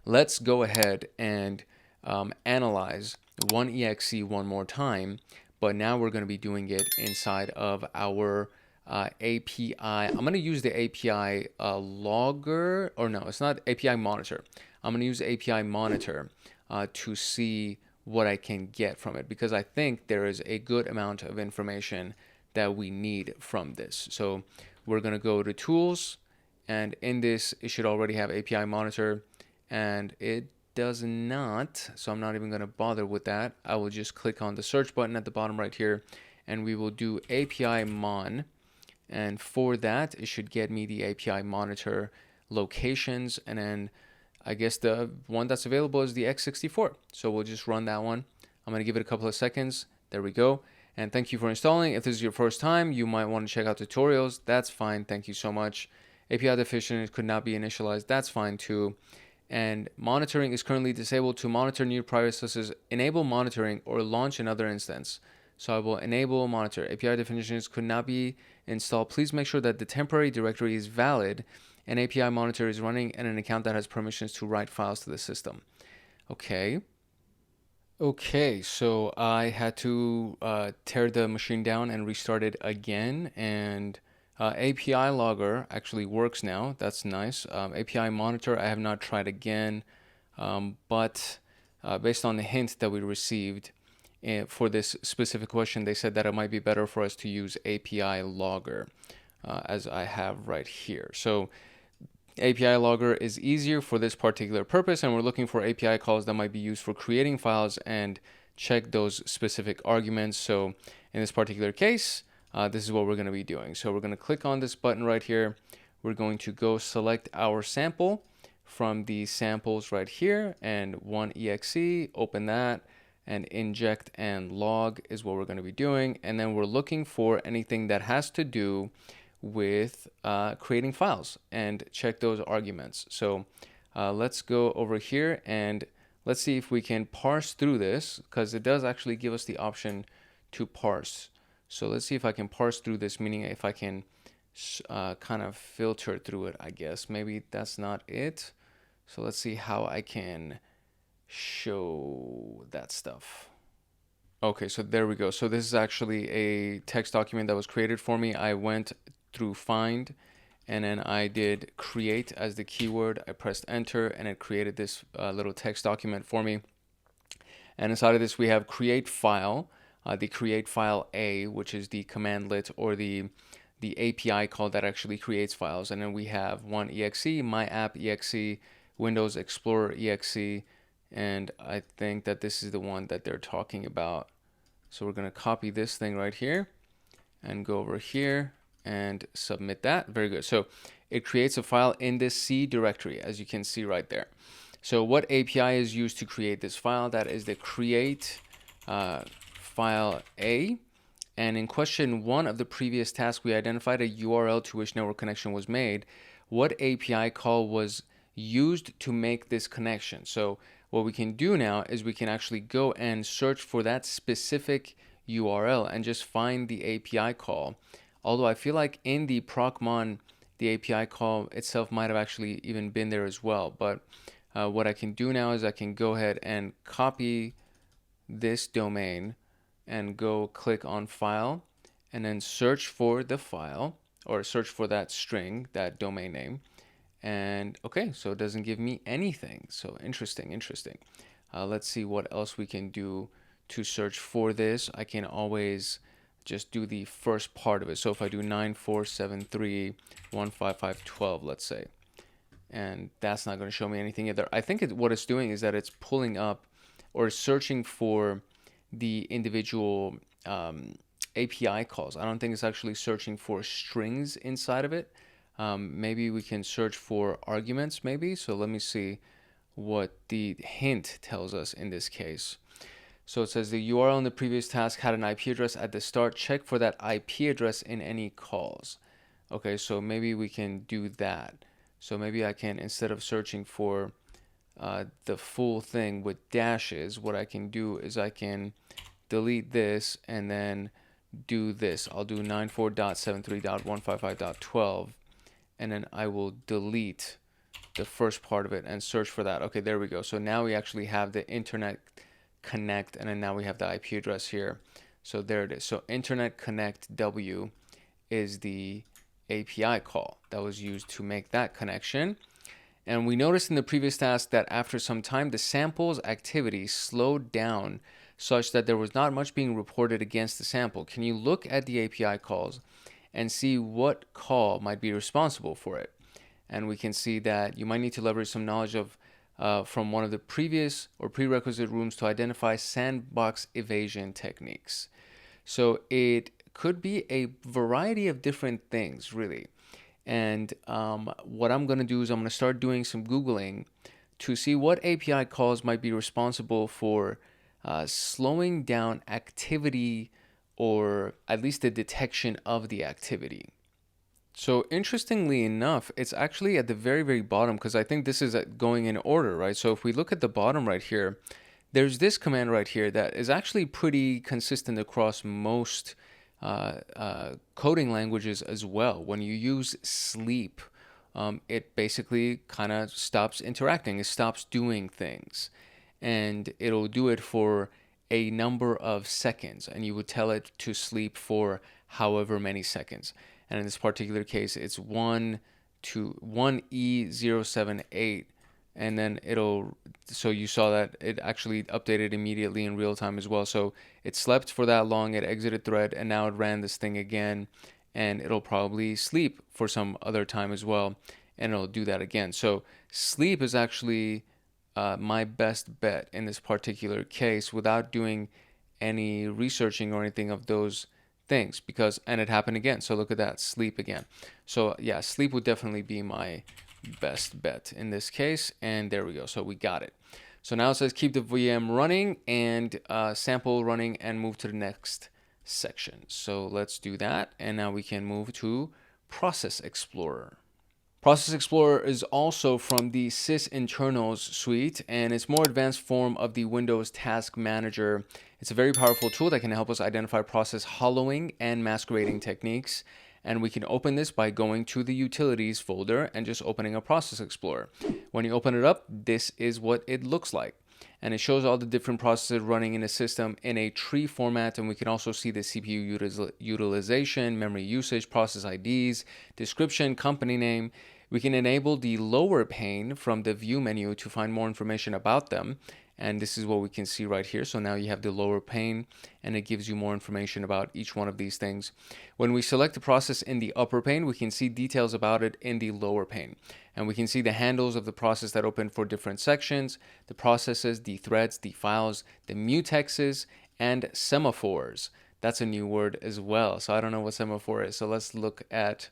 let's go ahead and analyze 1.exe one more time. But now we're going to be doing it inside of our API. I'm going to use the API logger, or no, it's not API monitor. I'm going to use API monitor to see what I can get from it, because I think there is a good amount of information that we need from this. So we're going to go to tools, and in this it should already have API monitor, and it does not, so I'm not even going to bother with that. I will just click on the search button at the bottom right here, and we will do API mon, and for that it should get me the API monitor locations, and then I guess the one that's available is the x64. So we'll just run that one. I'm going to give it a couple of seconds. There we go. And thank you for installing. If this is your first time, you might want to check out tutorials. That's fine. Thank you so much. API deficient could not be initialized. That's fine too. And monitoring is currently disabled. To monitor new processes, enable monitoring or launch another instance. So I will enable monitor. API definitions could not be installed. Please make sure that the temporary directory is valid, an API monitor is running, and an account that has permissions to write files to the system. Okay. Okay, so I had to tear the machine down and restart it again, and API logger actually works now. That's nice. API monitor I have not tried again, but based on the hint that we received for this specific question, they said that it might be better for us to use API logger, as I have right here. So API logger is easier for this particular purpose, and we're looking for API calls that might be used for creating files and check those specific arguments. So in this particular case, this is what we're going to be doing. So we're going to click on this button right here. We're going to go select our sample from the samples right here, and one exe, open that, and inject and log is what we're going to be doing. And then we're looking for anything that has to do with creating files and check those arguments. So let's go over here and let's see if we can parse through this, because it does actually give us the option to parse. So let's see if I can parse through this, meaning if I can kind of filter through it, I guess. Maybe that's not it. So let's see how I can show that stuff. Okay, so there we go. So this is actually a text document that was created for me. I went through find, and then I did create as the keyword. I pressed enter, and it created this little text document for me. And inside of this we have create file, the create file A, which is the commandlet or the API call that actually creates files. And then we have one exe, my app exe, Windows Explorer exe, and I think that this is the one that they're talking about. So we're going to copy this thing right here and go over here and submit that. Very good. So it creates a file in this C directory, as you can see right there. So what API is used to create this file? That is the create file A. And in question 1 of the previous task, we identified a URL to which network connection was made. What API call was used to make this connection? So what we can do now is we can actually go and search for that specific URL and just find the API call. Although I feel like in the ProcMon, the API call itself might have actually even been there as well. But what I can do now is I can go ahead and copy this domain and go click on file and then search for the file, or search for that string, that domain name. And okay, so it doesn't give me anything. So interesting. Let's see what else we can do to search for this. I can always just do the first part of it. So if I do 9473155512, let's say, and that's not going to show me anything either. I think what it's doing is that it's pulling up or searching for the individual API calls. I don't think it's actually searching for strings inside of it. Maybe we can search for arguments maybe. So let me see what the hint tells us in this case. So it says the URL in the previous task had an IP address at the start. Check for that IP address in any calls. Okay, so maybe we can do that. So maybe I can, instead of searching for the full thing with dashes, what I can do is I can delete this and then do this. I'll do 94.73.155.12, and then I will delete the first part of it and search for that. Okay, there we go. So now we actually have the internet connect, and then now we have the IP address here. So there it is. So internet connect W is the API call that was used to make that connection. And we noticed in the previous task that after some time, the sample's activity slowed down such that there was not much being reported against the sample. Can you look at the API calls and see what call might be responsible for it? And we can see that you might need to leverage some knowledge of from one of the previous or prerequisite rooms to identify sandbox evasion techniques. So it could be a variety of different things, really. And what I'm going to do is I'm going to start doing some Googling to see what API calls might be responsible for slowing down activity, or at least the detection of the activity. So interestingly enough, it's actually at the very, very bottom, because I think this is going in order, right? So if we look at the bottom right here, there's this command right here that is actually pretty consistent across most coding languages as well. When you use sleep, it basically kind of stops interacting. It stops doing things, and it'll do it for a number of seconds, and you would tell it to sleep for however many seconds. And in this particular case, it's 1E078, and then so you saw that it actually updated immediately in real time as well. So it slept for that long, it exited thread, and now it ran this thing again, and it'll probably sleep for some other time as well, and it'll do that again. So sleep is actually my best bet in this particular case, without doing any researching or anything of those things, and it happened again. So look at that, sleep again. So yeah, sleep would definitely be my best bet in this case. And there we go. So we got it. So now it says keep the VM running and sample running and move to the next section. So let's do that. And now we can move to Process Explorer. Process Explorer is also from the SysInternals suite, and it's a more advanced form of the Windows Task Manager. It's a very powerful tool that can help us identify process hollowing and masquerading techniques. And we can open this by going to the Utilities folder and just opening a Process Explorer. When you open it up, this is what it looks like. And it shows all the different processes running in the system in a tree format. And we can also see the CPU utilization, memory usage, process IDs, description, company name. We can enable the lower pane from the view menu to find more information about them. And this is what we can see right here. So now you have the lower pane, and it gives you more information about each one of these things. When we select the process in the upper pane, we can see details about it in the lower pane. And we can see the handles of the process that open for different sections, the processes, the threads, the files, the mutexes, and semaphores. That's a new word as well. So I don't know what semaphore is. So let's look at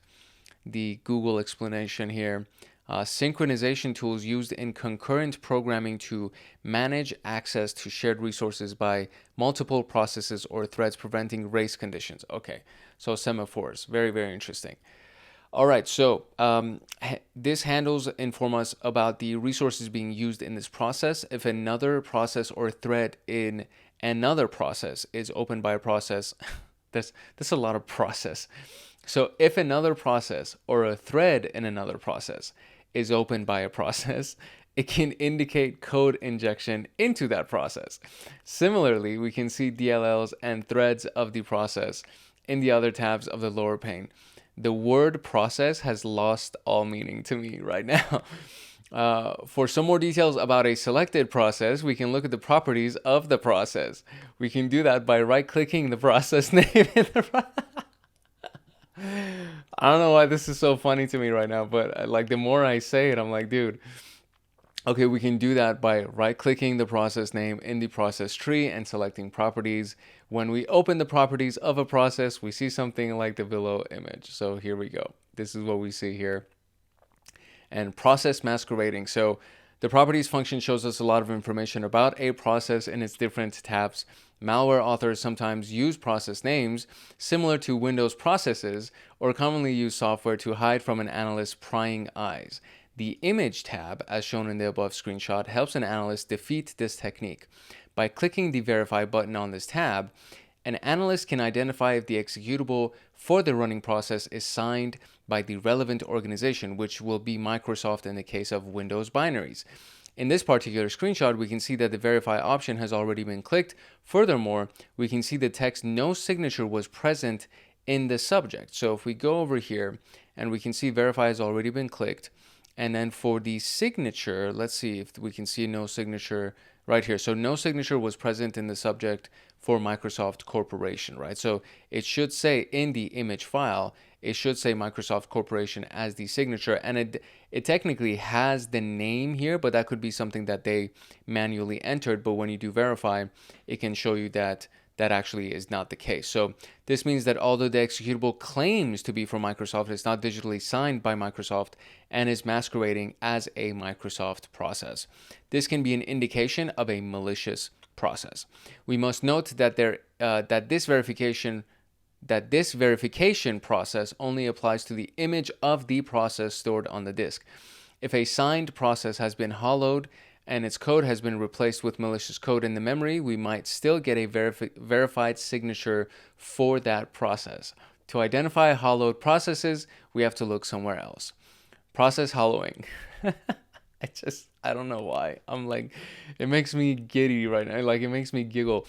the Google explanation here. Synchronization tools used in concurrent programming to manage access to shared resources by multiple processes or threads, preventing race conditions. Okay, so semaphores, very, very interesting. All right, so this handles inform us about the resources being used in this process. If another process or thread in another process is opened by a process, that's a lot of process. So if another process or a thread in another process is opened by a process, it can indicate code injection into that process. Similarly, we can see DLLs and threads of the process in the other tabs of the lower pane. The word process has lost all meaning to me right now. For some more details about a selected process, we can look at the properties of the process. We can do that by right-clicking the process name in the I don't know why this is so funny to me right now, but like the more I say it, I'm like, dude, okay, we can do that by right-clicking the process name in the process tree and selecting properties. When we open the properties of a process, we see something like the below image. So here we go. This is what we see here. And process masquerading. So the properties function shows us a lot of information about a process in its different tabs. Malware authors sometimes use process names similar to Windows processes, or commonly use software to hide from an analyst's prying eyes. The image tab, as shown in the above screenshot, helps an analyst defeat this technique. By clicking the verify button on this tab, an analyst can identify if the executable for the running process is signed by the relevant organization, which will be Microsoft in the case of Windows binaries. In this particular screenshot, we can see that the verify option has already been clicked. Furthermore, we can see the text no signature was present in the subject. So if we go over here and we can see verify has already been clicked, And then for the signature, let's see if we can see no signature right here. So no signature was present in the subject for Microsoft Corporation, right? So it should say in the image file, it should say Microsoft Corporation as the signature, and it technically has the name here, but that could be something that they manually entered. But when you do verify, it can show you that that actually is not the case. So this means that although the executable claims to be from Microsoft, it's not digitally signed by Microsoft and is masquerading as a Microsoft process. This can be an indication of a malicious process. We must note that this verification process only applies to the image of the process stored on the disk. If a signed process has been hollowed and its code has been replaced with malicious code in the memory, we might still get a verified signature for that process. To identify hollowed processes, we have to look somewhere else. Process hollowing. I don't know why. I'm like, it makes me giddy right now. Like, it makes me giggle.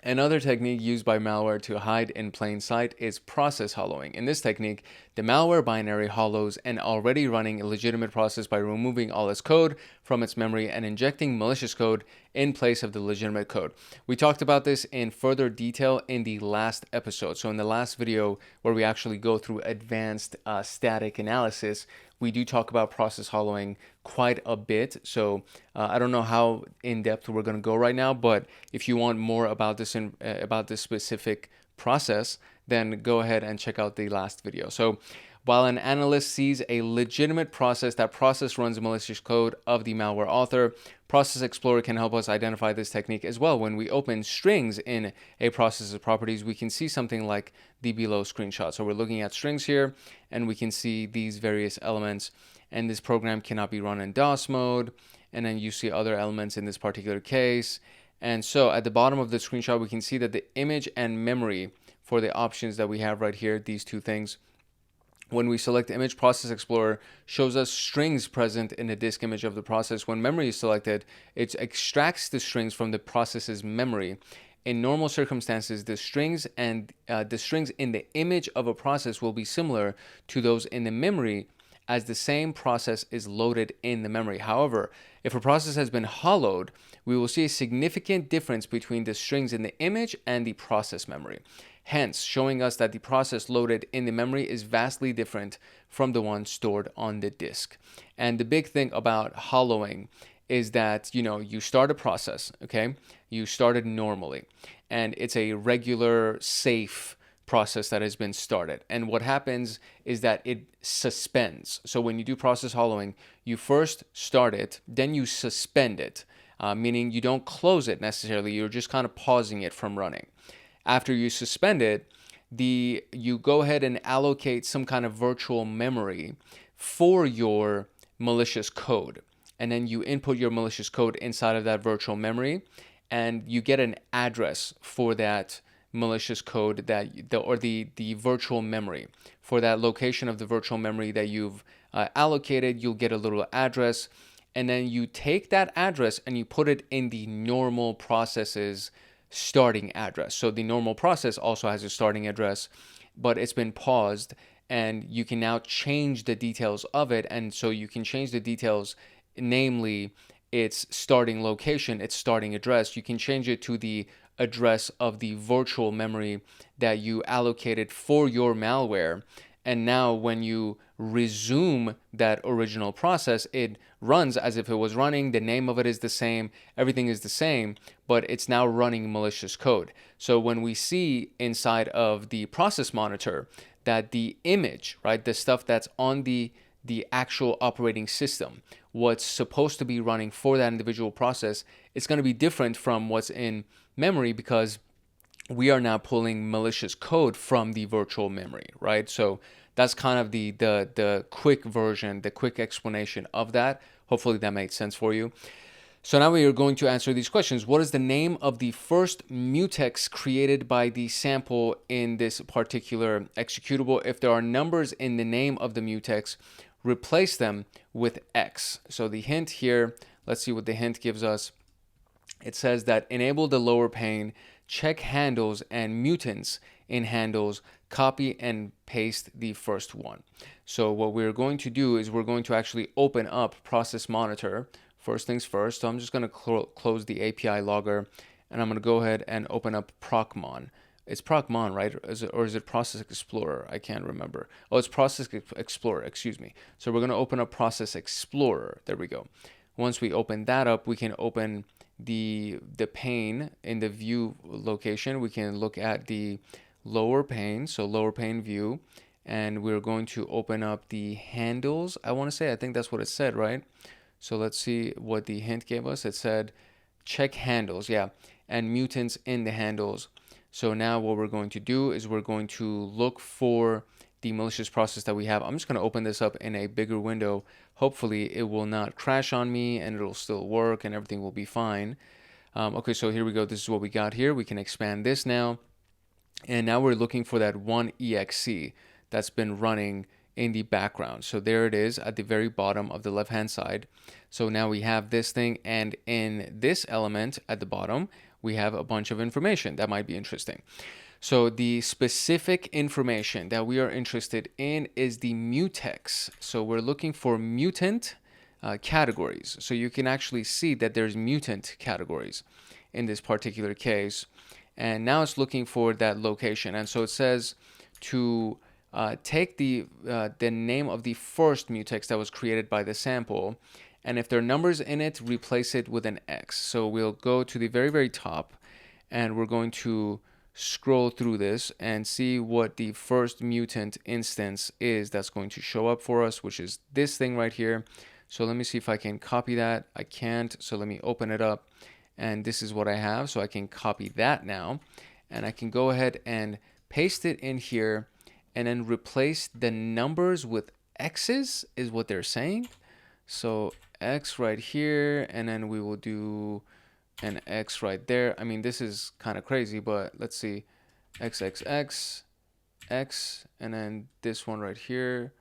Another technique used by malware to hide in plain sight is process hollowing. In this technique, the malware binary hollows an already running legitimate process by removing all its code from its memory and injecting malicious code in place of the legitimate code. We talked about this in further detail in the last episode. So in the last video where we actually go through advanced static analysis, we do talk about process hollowing quite a bit. So I don't know how in depth we're going to go right now, but if you want more about this about this specific process, then go ahead and check out the last video. So while an analyst sees a legitimate process, that process runs malicious code of the malware author. Process Explorer can help us identify this technique as well. When we open strings in a process's properties, we can see something like the below screenshot. So we're looking at strings here, and we can see these various elements, and this program cannot be run in DOS mode. And then you see other elements in this particular case. And so at the bottom of the screenshot, we can see that the image and memory for the options that we have right here, these two things, when we select image, Process Explorer shows us strings present in the disk image of the process. When memory is selected, it extracts the strings from the process's memory. In normal circumstances, the strings in the image of a process will be similar to those in the memory, as the same process is loaded in the memory. However, if a process has been hollowed, we will see a significant difference between the strings in the image and the process memory, hence showing us that the process loaded in the memory is vastly different from the one stored on the disk. And the big thing about hollowing is that, you start a process, okay? You started normally, and it's a regular, safe process that has been started. And what happens is that it suspends. So when you do process hollowing, you first start it, then you suspend it, meaning you don't close it necessarily. You're just kind of pausing it from running. After you suspend it, you go ahead and allocate some kind of virtual memory for your malicious code. And then you input your malicious code inside of that virtual memory, and you get an address for that malicious code the virtual memory. For that location of the virtual memory that you've allocated, you'll get a little address, and then you take that address and you put it in the normal process's starting address. So the normal process also has a starting address, but it's been paused, and you can now change the details of it. And so you can change the details, namely its starting location, its starting address. You can change it to the address of the virtual memory that you allocated for your malware. And now when you resume that original process, it runs as if it was running. The name of it is the same. Everything is the same, but it's now running malicious code. So when we see inside of the process monitor that the image, right, the stuff that's on the actual operating system, what's supposed to be running for that individual process, it's going to be different from what's in memory, because we are now pulling malicious code from the virtual memory, right? So that's kind of the quick version, the quick explanation of that. Hopefully that made sense for you. So now we are going to answer these questions. What is the name of the first mutex created by the sample in this particular executable? If there are numbers in the name of the mutex, replace them with X. So the hint here, let's see what the hint gives us. It says that enable the lower pane check handles and mutants in handles, copy and paste the first one. So what we're going to do is we're going to actually open up process monitor. First things first. So I'm just going to close the API logger, and I'm going to go ahead and open up ProcMon. It's ProcMon, right? Or is it Process Explorer? I can't remember. Oh, it's Process Explorer, excuse me. So we're going to open up Process Explorer. There we go. Once we open that up, we can open the pane in the view location. We can look at the lower pane, so lower pane view, and we're going to open up the handles. I want to say, I think that's what it said, right? So let's see what the hint gave us. It said check handles, yeah, and mutants in the handles. So now what we're going to do is we're going to look for the malicious process that we have. I'm just going to open this up in a bigger window. Hopefully it will not crash on me and it'll still work and everything will be fine. Okay, so here we go. This is what we got here. We can expand this now. And now we're looking for that one exe that's been running in the background. So there it is at the very bottom of the left-hand side. So now we have this thing, and in this element at the bottom, we have a bunch of information that might be interesting. So the specific information that we are interested in is the mutex. So we're looking for mutant categories. So you can actually see that there's mutant categories in this particular case. And now it's looking for that location. And so it says to take the name of the first mutex that was created by the sample, and if there are numbers in it, replace it with an X. So we'll go to the very, very top, and we're going to scroll through this and see what the first mutant instance is that's going to show up for us, which is this thing right here. So let me see if I can copy that. I can't, so let me open it up, and this is what I have. So I can copy that now, and I can go ahead and paste it in here, and then replace the numbers with X's is what they're saying. So X right here, and then we will do an X right there. I mean, this is kind of crazy, but let's see. X, X, X, X, and then this one right here,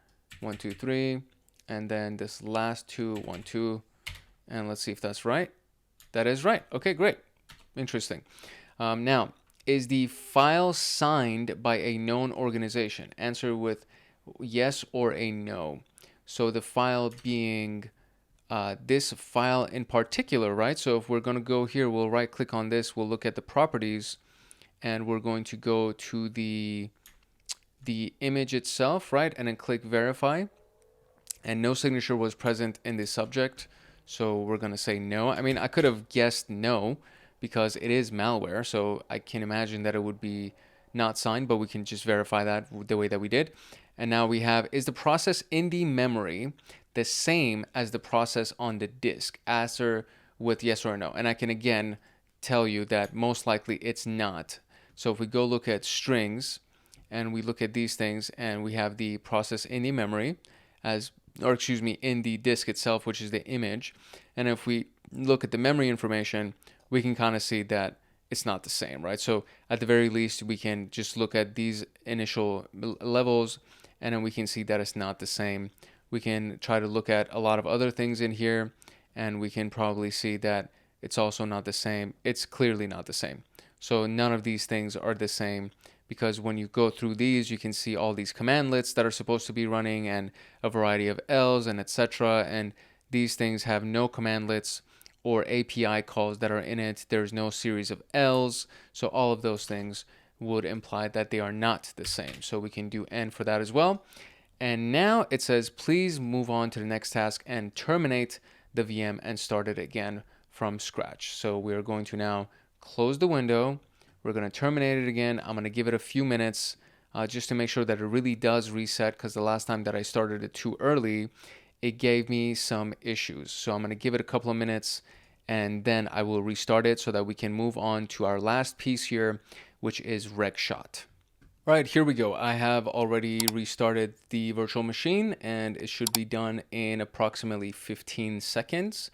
1, 2, 3, and then this last two, 1, 2, and let's see if that's right. That is right. Okay, great. Interesting. Now, is the file signed by a known organization? Answer with yes or a no. So the file being this file in particular, right? So if we're going to go here, we'll right click on this, we'll look at the properties, and we're going to go to the image itself, right? And then click verify, and no signature was present in the subject. So we're going to say no. I mean, I could have guessed no because it is malware. So I can imagine that it would be not signed, but we can just verify that the way that we did. And now we have, is the process in the memory the same as the process on the disk? Answer with yes or no. And I can again tell you that most likely it's not. So if we go look at strings and we look at these things, and we have the process in the memory in the disk itself, which is the image. And if we look at the memory information, we can kind of see that it's not the same, right? So at the very least, we can just look at these initial levels, and then we can see that it's not the same. We can try to look at a lot of other things in here, and we can probably see that it's also not the same. It's clearly not the same. So none of these things are the same, because when you go through these, you can see all these commandlets that are supposed to be running and a variety of L's and etc. And these things have no commandlets or API calls that are in it. There's no series of L's. So all of those things would imply that they are not the same. So we can do N for that as well. And now it says, please move on to the next task and terminate the VM and start it again from scratch. So we're going to now close the window. We're going to terminate it again. I'm going to give it a few minutes just to make sure that it really does reset, because the last time that I started it too early, it gave me some issues. So I'm going to give it a couple of minutes, and then I will restart it so that we can move on to our last piece here, which is RegShot. Right, here we go. I have already restarted the virtual machine, and it should be done in approximately 15 seconds.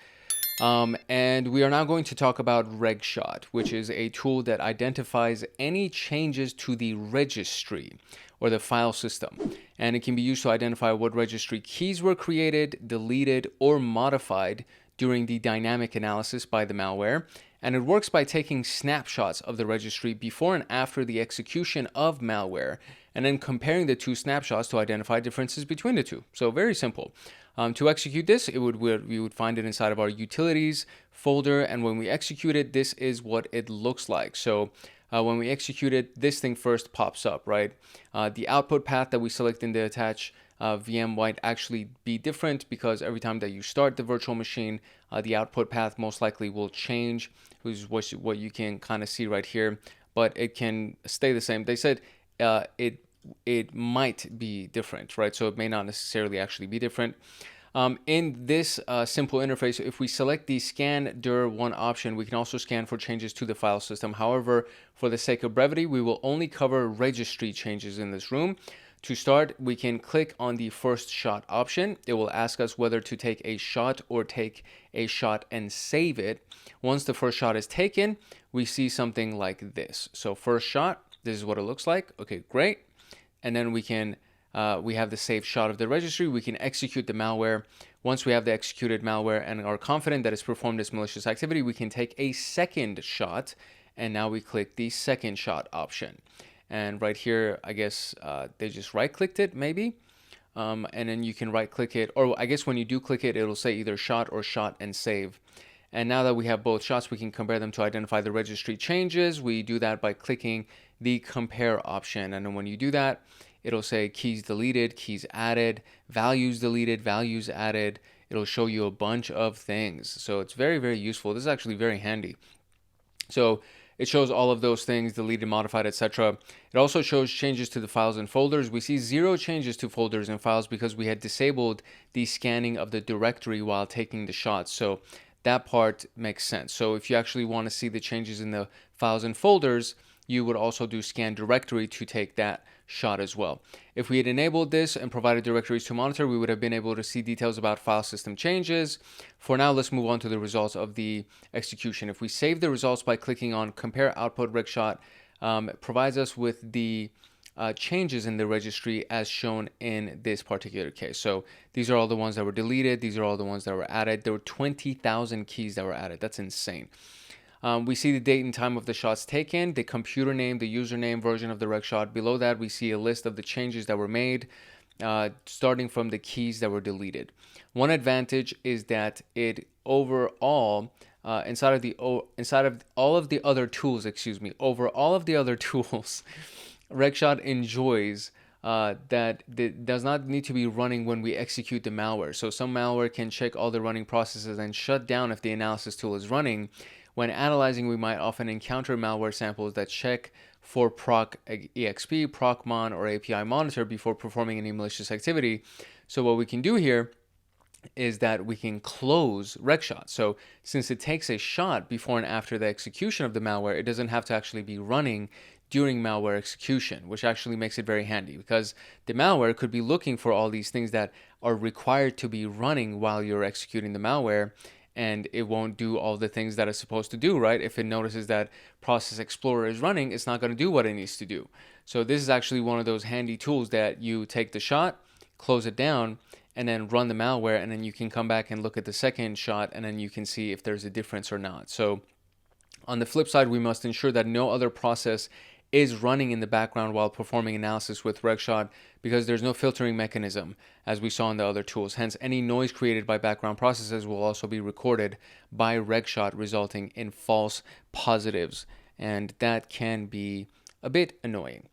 And we are now going to talk about RegShot, which is a tool that identifies any changes to the registry or the file system. And it can be used to identify what registry keys were created, deleted, or modified during the dynamic analysis by the malware. And it works by taking snapshots of the registry before and after the execution of malware, and then comparing the two snapshots to identify differences between the two. So very simple. To execute this, we would find it inside of our utilities folder, and when we execute it, this is what it looks like. So when we execute it, this thing first pops up, right? The output path that we select in the attach VM might actually be different because every time that you start the virtual machine, the output path most likely will change, which is what you can kind of see right here, but it can stay the same. They said it might be different, right? So it may not necessarily actually be different. In this simple interface, if we select the scan dir 1 option, we can also scan for changes to the file system. However, for the sake of brevity, we will only cover registry changes in this room. To start, we can click on the first shot option. It will ask us whether to take a shot or take a shot and save it. Once the first shot is taken, we see something like this. So first shot, this is what it looks like. Okay, great. And then we have the saved shot of the registry. We can execute the malware. Once we have the executed malware and are confident that it's performed this malicious activity, we can take a second shot. And now we click the second shot option. And right here, I guess they just right-clicked it, maybe. And then you can right-click it. Or I guess when you do click it, it'll say either shot or shot and save. And now that we have both shots, we can compare them to identify the registry changes. We do that by clicking the compare option. And then when you do that, it'll say keys deleted, keys added, values deleted, values added. It'll show you a bunch of things. So it's very, very useful. This is actually very handy. So it shows all of those things, deleted, modified, etc. It also shows changes to the files and folders. We see 0 changes to folders and files because we had disabled the scanning of the directory while taking the shots. So that part makes sense. So if you actually want to see the changes in the files and folders, you would also do scan directory to take that shot as well. If we had enabled this and provided directories to monitor, we would have been able to see details about file system changes. For now, let's move on to the results of the execution. If we save the results by clicking on compare output RegShot, it provides us with the changes in the registry as shown in this particular case. So these are all the ones that were deleted. These are all the ones that were added. There were 20,000 keys that were added. That's insane. We see the date and time of the shots taken, the computer name, the username, version of the RegShot. Below that, we see a list of the changes that were made, starting from the keys that were deleted. One advantage is that it overall, inside of all of the other tools, over all of the other tools, RegShot enjoys that it does not need to be running when we execute the malware. So some malware can check all the running processes and shut down if the analysis tool is running. When analyzing, we might often encounter malware samples that check for ProcEXP, ProcMon, or API monitor before performing any malicious activity. So what we can do here is that we can close RegShot. So since it takes a shot before and after the execution of the malware, it doesn't have to actually be running during malware execution, which actually makes it very handy because the malware could be looking for all these things that are required to be running while you're executing the malware, and it won't do all the things that it's supposed to do, right? If it notices that Process Explorer is running, it's not going to do what it needs to do. So this is actually one of those handy tools that you take the shot, close it down, and then run the malware, and then you can come back and look at the second shot, and then you can see if there's a difference or not. So on the flip side, we must ensure that no other process is running in the background while performing analysis with RegShot because there's no filtering mechanism as we saw in the other tools. Hence, any noise created by background processes will also be recorded by RegShot, resulting in false positives. And that can be a bit annoying.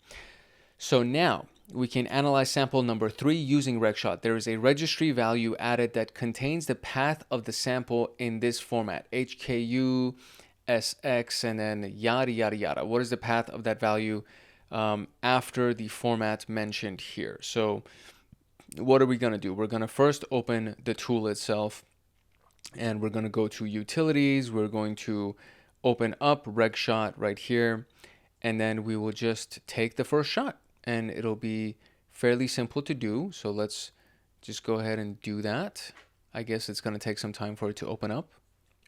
So now we can analyze sample number 3 using RegShot. There is a registry value added that contains the path of the sample in this format, HKU, SX, and then yada, yada, yada. What is the path of that value after the format mentioned here? So what are we going to do? We're going to first open the tool itself, and we're going to go to utilities. We're going to open up RegShot right here, and then we will just take the first shot, and it'll be fairly simple to do. So let's just go ahead and do that. I guess it's going to take some time for it to open up.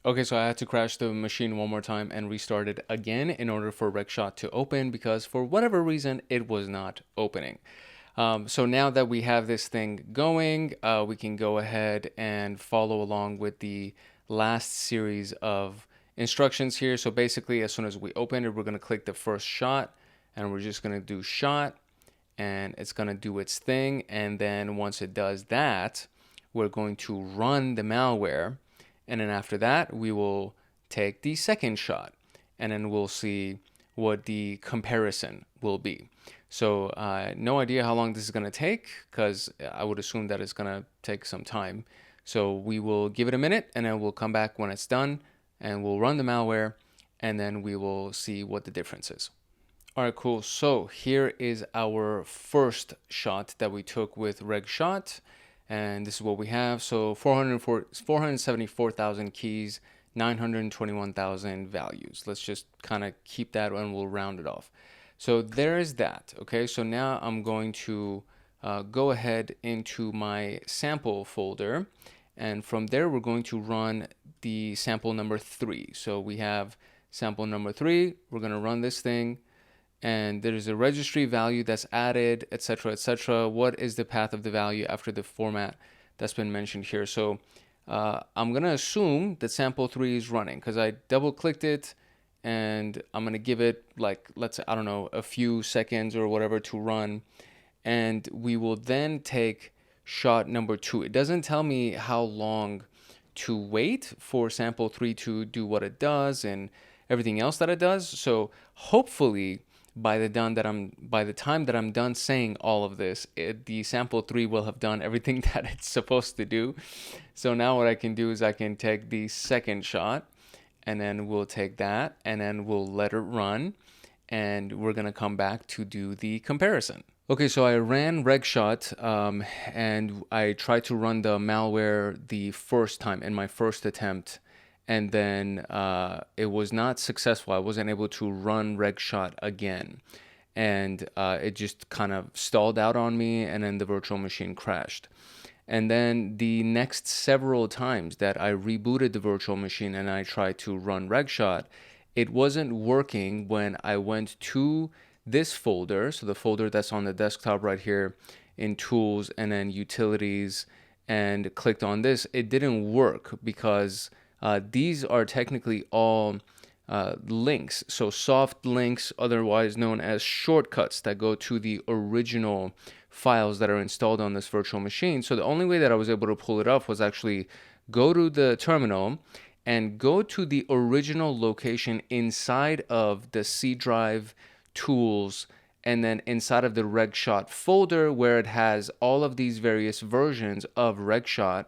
Okay, so I had to crash the machine one more time and restart it again in order for RegShot to open because for whatever reason, it was not opening. So now that we have this thing going, we can go ahead and follow along with the last series of instructions here. So basically, as soon as we open it, we're going to click the first shot, and we're just going to do shot, and it's going to do its thing. And then once it does that, we're going to run the malware. And then after that, we will take the second shot, and then we'll see what the comparison will be. So no idea how long this is going to take, because I would assume that it's going to take some time. So we will give it a minute, and then we'll come back when it's done, and we'll run the malware, and then we will see what the difference is. All right, cool. So here is our first shot that we took with RegShot, and this is what we have. So 474,000 keys, 921,000 values. Let's just kind of keep that and we'll round it off. So there is that. Okay, so now I'm going to go ahead into my sample folder, and from there we're going to run the sample number 3. So we have sample number 3. We're going to run this thing, and there's a registry value that's added, etc., etc. What is the path of the value after the format that's been mentioned here? So I'm going to assume that sample 3 is running because I double clicked it, and I'm going to give it, like, let's say, I don't know, a few seconds or whatever to run. And we will then take shot number 2. It doesn't tell me how long to wait for sample 3 to do what it does and everything else that it does. So hopefully by the time that I'm done saying all of this, the sample 3 will have done everything that it's supposed to do. So now what I can do is I can take the second shot, and then we'll take that, and then we'll let it run, and we're going to come back to do the comparison. Okay, so I ran RegShot, and I tried to run the malware the first time in my first attempt, and then it was not successful. I wasn't able to run RegShot again, and it just kind of stalled out on me, and then the virtual machine crashed. And then the next several times that I rebooted the virtual machine and I tried to run RegShot, it wasn't working when I went to this folder, so the folder that's on the desktop right here in tools and then utilities, and clicked on this. It didn't work because these are technically all links, so soft links, otherwise known as shortcuts, that go to the original files that are installed on this virtual machine. So the only way that I was able to pull it up was actually go to the terminal and go to the original location inside of the C drive, tools, and then inside of the RegShot folder where it has all of these various versions of RegShot.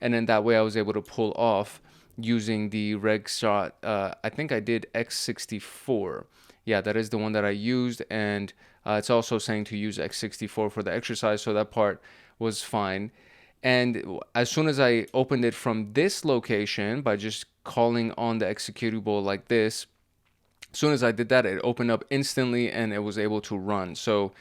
And then that way I was able to pull off using the RegShot. I think I did X64. Yeah, that is the one that I used, and it's also saying to use X64 for the exercise, so that part was fine. And as soon as I opened it from this location by just calling on the executable like this, as soon as I did that, it opened up instantly and it was able to run. So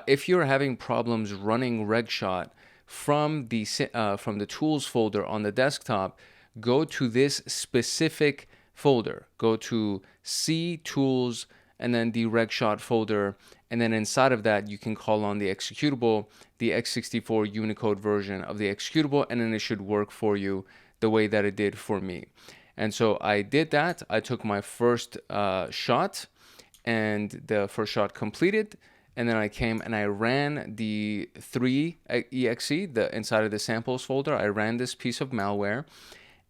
if you're having problems running RegShot from the tools folder on the desktop, go to this specific folder. Go to C tools and then the RegShot folder, and then inside of that you can call on the executable, the x64 Unicode version of the executable, and then it should work for you the way that it did for me. And so I did that. I took my first shot, and the first shot completed, and then I came and I ran the 3.exe, the inside of the samples folder. I ran this piece of malware,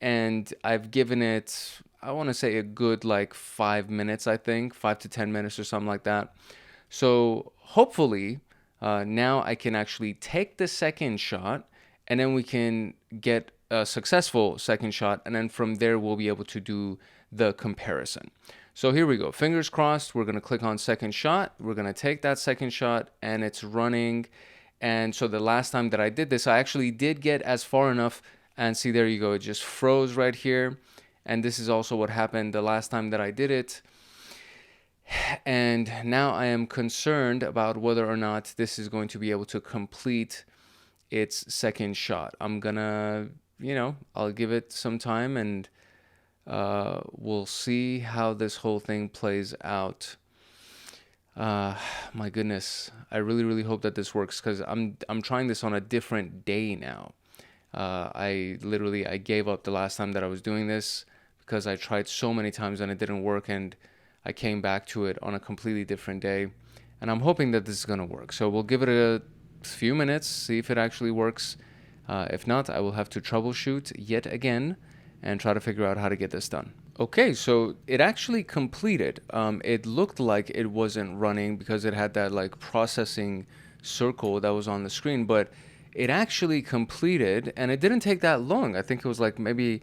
and I've given it, I want to say, a good like 5 minutes, I think 5 to 10 minutes or something like that. So hopefully now I can actually take the second shot, and then we can get a successful second shot, and then from there we'll be able to do the comparison. So here we go. Fingers crossed. We're going to click on second shot. We're going to take that second shot, and it's running. And so the last time that I did this, I actually did get as far enough, and see, there you go. It just froze right here. And this is also what happened the last time that I did it. And now I am concerned about whether or not this is going to be able to complete its second shot. I'm gonna, I'll give it some time, and we'll see how this whole thing plays out. My goodness, I really, really hope that this works, because I'm trying this on a different day now. I gave up the last time that I was doing this because I tried so many times and it didn't work, and I came back to it on a completely different day, and I'm hoping that this is going to work. So we'll give it a few minutes, see if it actually works. If not, I will have to troubleshoot yet again and try to figure out how to get this done. Okay, so it actually completed. It looked like it wasn't running because it had that like processing circle that was on the screen, but it actually completed, and it didn't take that long. I think it was like maybe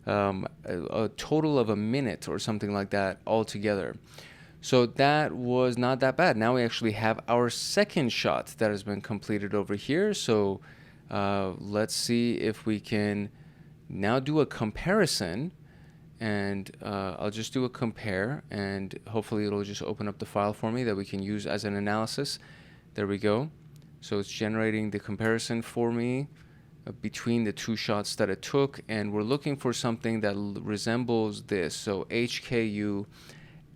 a total of a minute or something like that altogether. So that was not that bad. Now we actually have our second shot that has been completed over here. So let's see if we can now do a comparison, and I'll just do a compare, and hopefully it'll just open up the file for me that we can use as an analysis. There we go. So it's generating the comparison for me between the two shots that it took, and we're looking for something that resembles this. So HKU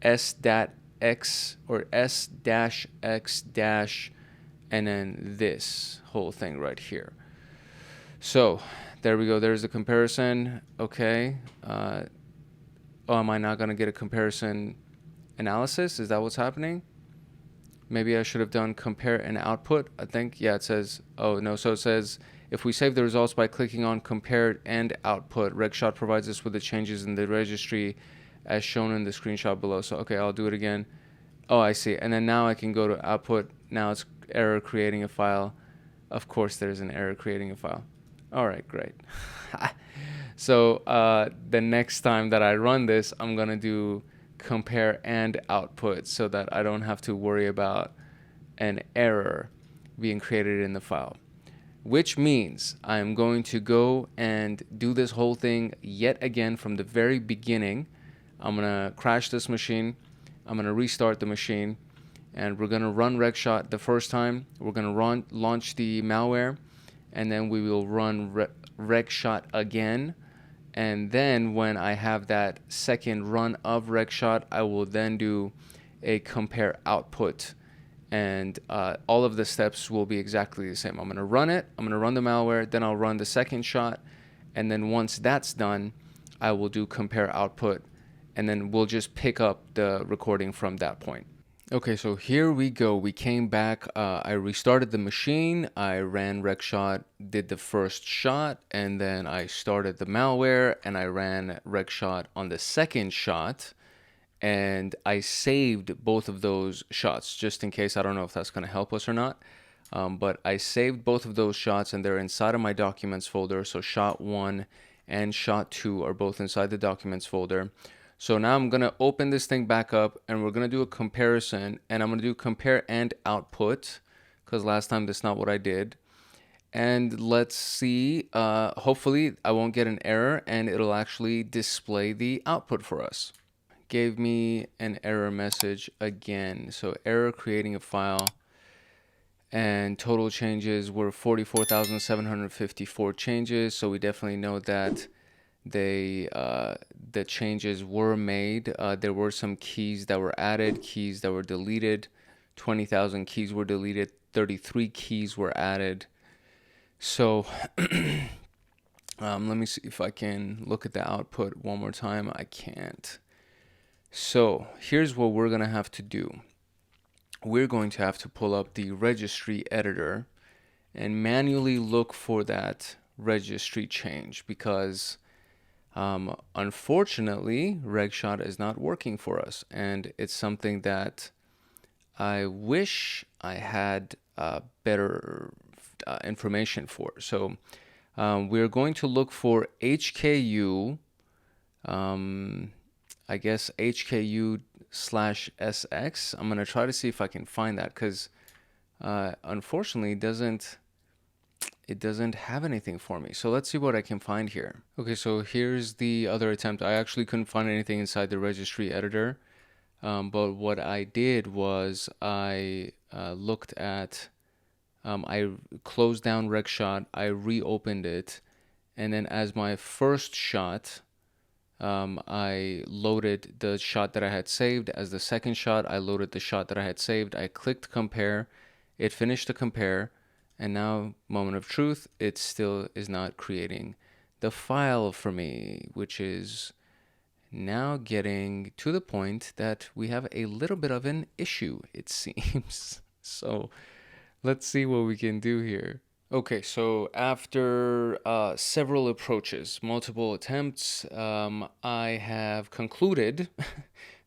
S.X or S-X dash, and then this whole thing right here. So there we go. There's the comparison. Okay. Am I not going to get a comparison analysis? Is that what's happening? Maybe I should have done compare and output. I think, yeah, it says, oh no. So it says, if we save the results by clicking on compare and output, RegShot provides us with the changes in the registry as shown in the screenshot below. So, okay, I'll do it again. Oh, I see. And then now I can go to output. Now it's error creating a file. Of course, there's an error creating a file. All right, great. So the next time that I run this, I'm going to do compare and output so that I don't have to worry about an error being created in the file. Which means I'm going to go and do this whole thing yet again from the very beginning. I'm going to crash this machine. I'm going to restart the machine. And we're going to run RegShot the first time. We're going to launch the malware. And then we will run RegShot again. And then when I have that second run of RegShot, I will then do a compare output. And all of the steps will be exactly the same. I'm going to run it. I'm going to run the malware. Then I'll run the second shot. And then once that's done, I will do compare output. And then we'll just pick up the recording from that point. Okay, so here we go. We came back. I restarted the machine. I ran RegShot, did the first shot, and then I started the malware, and I ran RegShot on the second shot, and I saved both of those shots just in case. I don't know if that's going to help us or not, but I saved both of those shots, and they're inside of my documents folder. So shot 1 and shot 2 are both inside the documents folder. So now I'm going to open this thing back up, and we're going to do a comparison, and I'm going to do compare and output because last time that's not what I did. And let's see, hopefully I won't get an error and it'll actually display the output for us. Gave me an error message again. So error creating a file, and total changes were 44,754 changes. So we definitely know that the changes were made. There were some keys that were added, keys that were deleted. 20,000 keys were deleted, 33 keys were added. So let me see if I can look at the output one more time. I can't. So here's what we're going to have to do. We're going to have to pull up the registry editor and manually look for that registry change because unfortunately, RegShot is not working for us, and it's something that I wish I had better information for. So we're going to look for HKU, I guess HKU/SX. I'm going to try to see if I can find that because unfortunately it doesn't have anything for me. So let's see what I can find here. Okay, so here's the other attempt. I actually couldn't find anything inside the registry editor. But what I did was I looked at, I closed down RegShot, I reopened it, and then as my first shot, I loaded the shot that I had saved. As the second shot, I loaded the shot that I had saved. I clicked compare, it finished the compare, and now, moment of truth, it still is not creating the file for me, which is now getting to the point that we have a little bit of an issue, it seems. So let's see what we can do here. Okay, so after several approaches, multiple attempts, I have concluded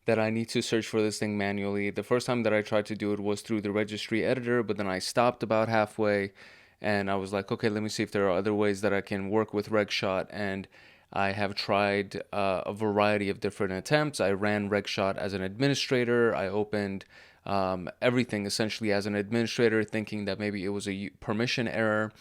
that I need to search for this thing manually. The first time that I tried to do it was through the registry editor, but then I stopped about halfway and I was like, okay, let me see if there are other ways that I can work with RegShot. And I have tried a variety of different attempts. I ran RegShot as an administrator. I opened everything essentially as an administrator, thinking that maybe it was a permission error.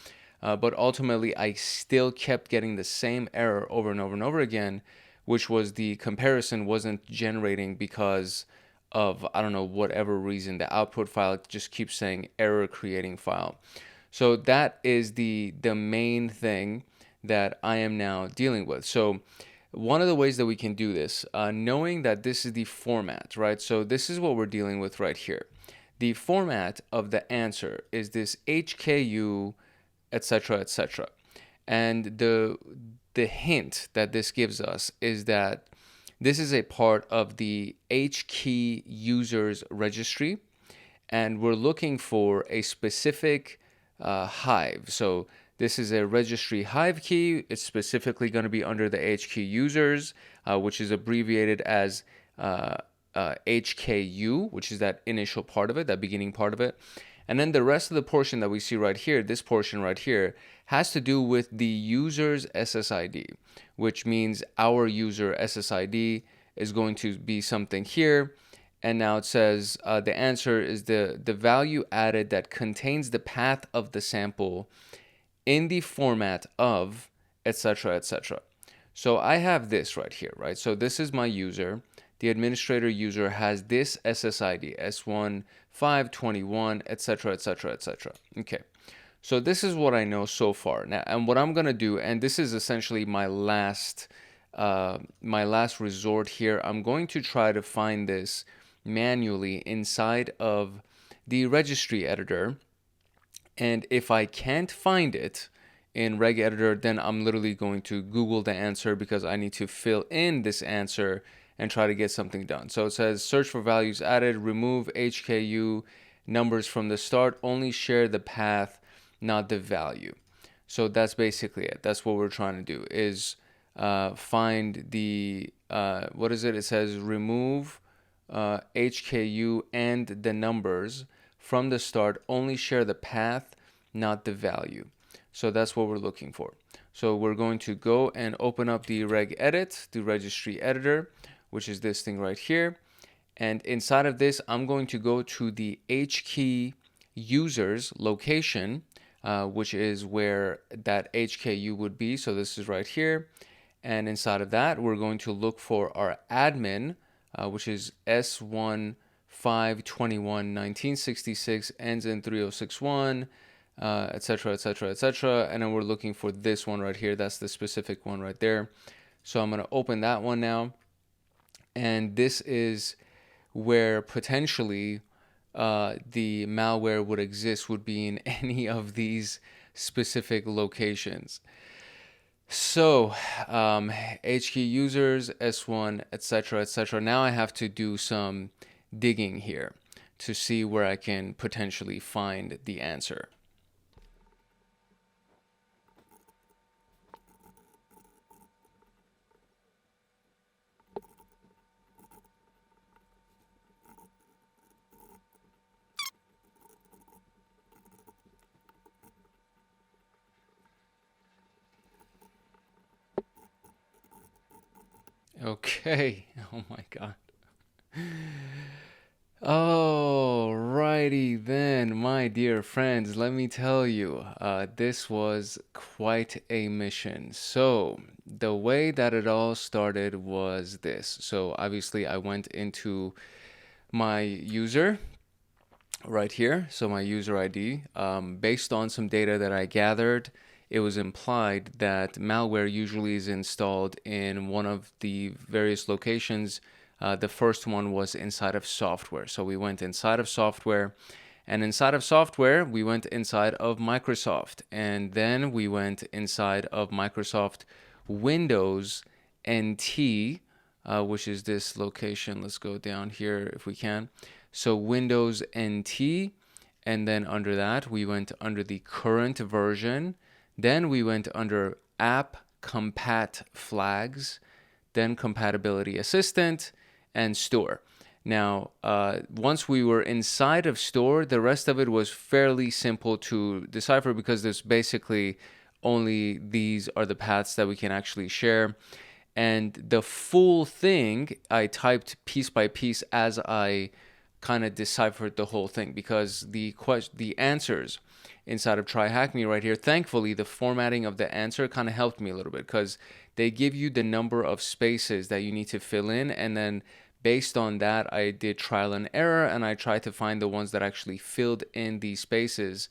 But ultimately, I still kept getting the same error over and over and over again, which was the comparison wasn't generating because of, I don't know, whatever reason. The output file just keeps saying error creating file. So that is the main thing that I am now dealing with. So one of the ways that we can do this, knowing that this is the format, right? So this is what we're dealing with right here. The format of the answer is this HKU, etc., etc. And the hint that this gives us is that this is a part of the HKey users registry, and we're looking for a specific hive. So this is a registry hive key. It's specifically going to be under the HKey users, which is abbreviated as HKU, which is that initial part of it, that beginning part of it. And then the rest of the portion that we see right here, this portion right here, has to do with the user's SSID, which means our user SSID is going to be something here. And now it says the answer is the value added that contains the path of the sample in the format of, etc., etc. So I have this right here, right? So this is my user. The administrator user has this SSID, S1521, etc., etc., etc. Okay. So this is what I know so far. Now, and what I'm going to do, and this is essentially my last resort here, I'm going to try to find this manually inside of the registry editor. And if I can't find it in reg editor, then I'm literally going to Google the answer because I need to fill in this answer and try to get something done. So it says search for values added, remove HKU numbers from the start, only share the path, not the value. So that's basically it. That's what we're trying to do is find the, what is it? It says remove HKU and the numbers from the start, only share the path, not the value. So that's what we're looking for. So we're going to go and open up the reg edit, the registry editor, which is this thing right here. And inside of this, I'm going to go to the HKey users location, which is where that HKU would be. So this is right here. And inside of that, we're going to look for our admin, which is S15211966, ends in 3061, etc., etc., etc. And then we're looking for this one right here. That's the specific one right there. So I'm going to open that one now. And this is where potentially the malware would exist, would be in any of these specific locations. So HKey users, S1, etc., etc. Now I have to do some digging here to see where I can potentially find the answer. Okay. Oh my God. Alrighty then, my dear friends, let me tell you, this was quite a mission. So the way that it all started was this. So obviously I went into my user right here. So my user ID, based on some data that I gathered, it was implied that malware usually is installed in one of the various locations. The first one was inside of software. So we went inside of software, and inside of software, we went inside of Microsoft, and then we went inside of Microsoft Windows NT, which is this location. Let's go down here if we can. So Windows NT, and then under that, we went under the current version. Then we went under app compat flags, then compatibility assistant, and store. Now, once we were inside of store, the rest of it was fairly simple to decipher because there's basically only these are the paths that we can actually share. And the full thing, I typed piece by piece as I kind of deciphered the whole thing, because the answers inside of TryHackMe right here, thankfully, the formatting of the answer kind of helped me a little bit, because they give you the number of spaces that you need to fill in, and then based on that, I did trial and error, and I tried to find the ones that actually filled in these spaces,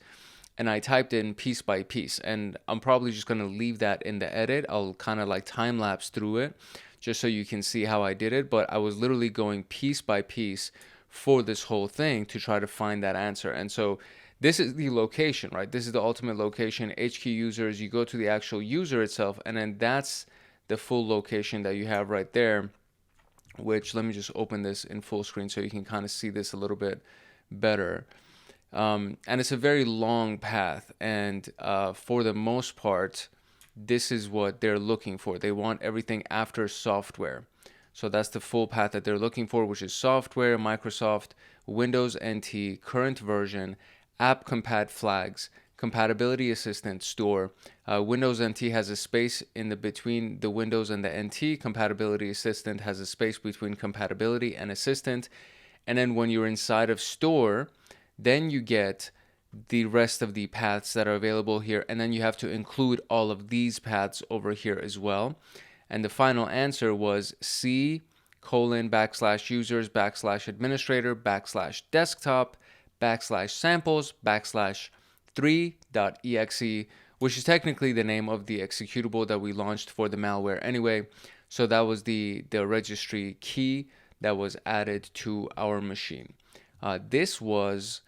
and I typed in piece by piece. And I'm probably just going to leave that in the edit. I'll kind of like time lapse through it just so you can see how I did it. But I was literally going piece by piece for this whole thing to try to find that answer. And so this is the location, right? This is the ultimate location. HQ users, you go to the actual user itself, and then that's the full location that you have right there, which, let me just open this in full screen so you can kind of see this a little bit better. And it's a very long path, and for the most part, this is what they're looking for. They want everything after software. So that's the full path that they're looking for, which is software, Microsoft, Windows NT, current version, app compat flags, compatibility assistant, store. Windows NT has a space in the between the Windows and the NT. Compatibility assistant has a space between compatibility and assistant. And then when you're inside of store, then you get the rest of the paths that are available here. And then you have to include all of these paths over here as well. And the final answer was C:\/users\desktop\samples\3.exe, which is technically the name of the executable that we launched for the malware anyway. So that was the registry key that was added to our machine. This was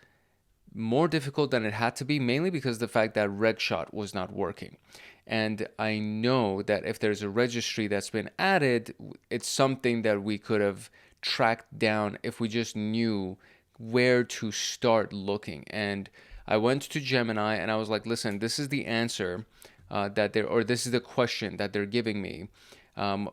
more difficult than it had to be, mainly because of the fact that RegShot was not working. And I know that if there's a registry that's been added, it's something that we could have tracked down if we just knew where to start looking. And I went to Gemini and I was like, listen, this is the answer this is the question that they're giving me.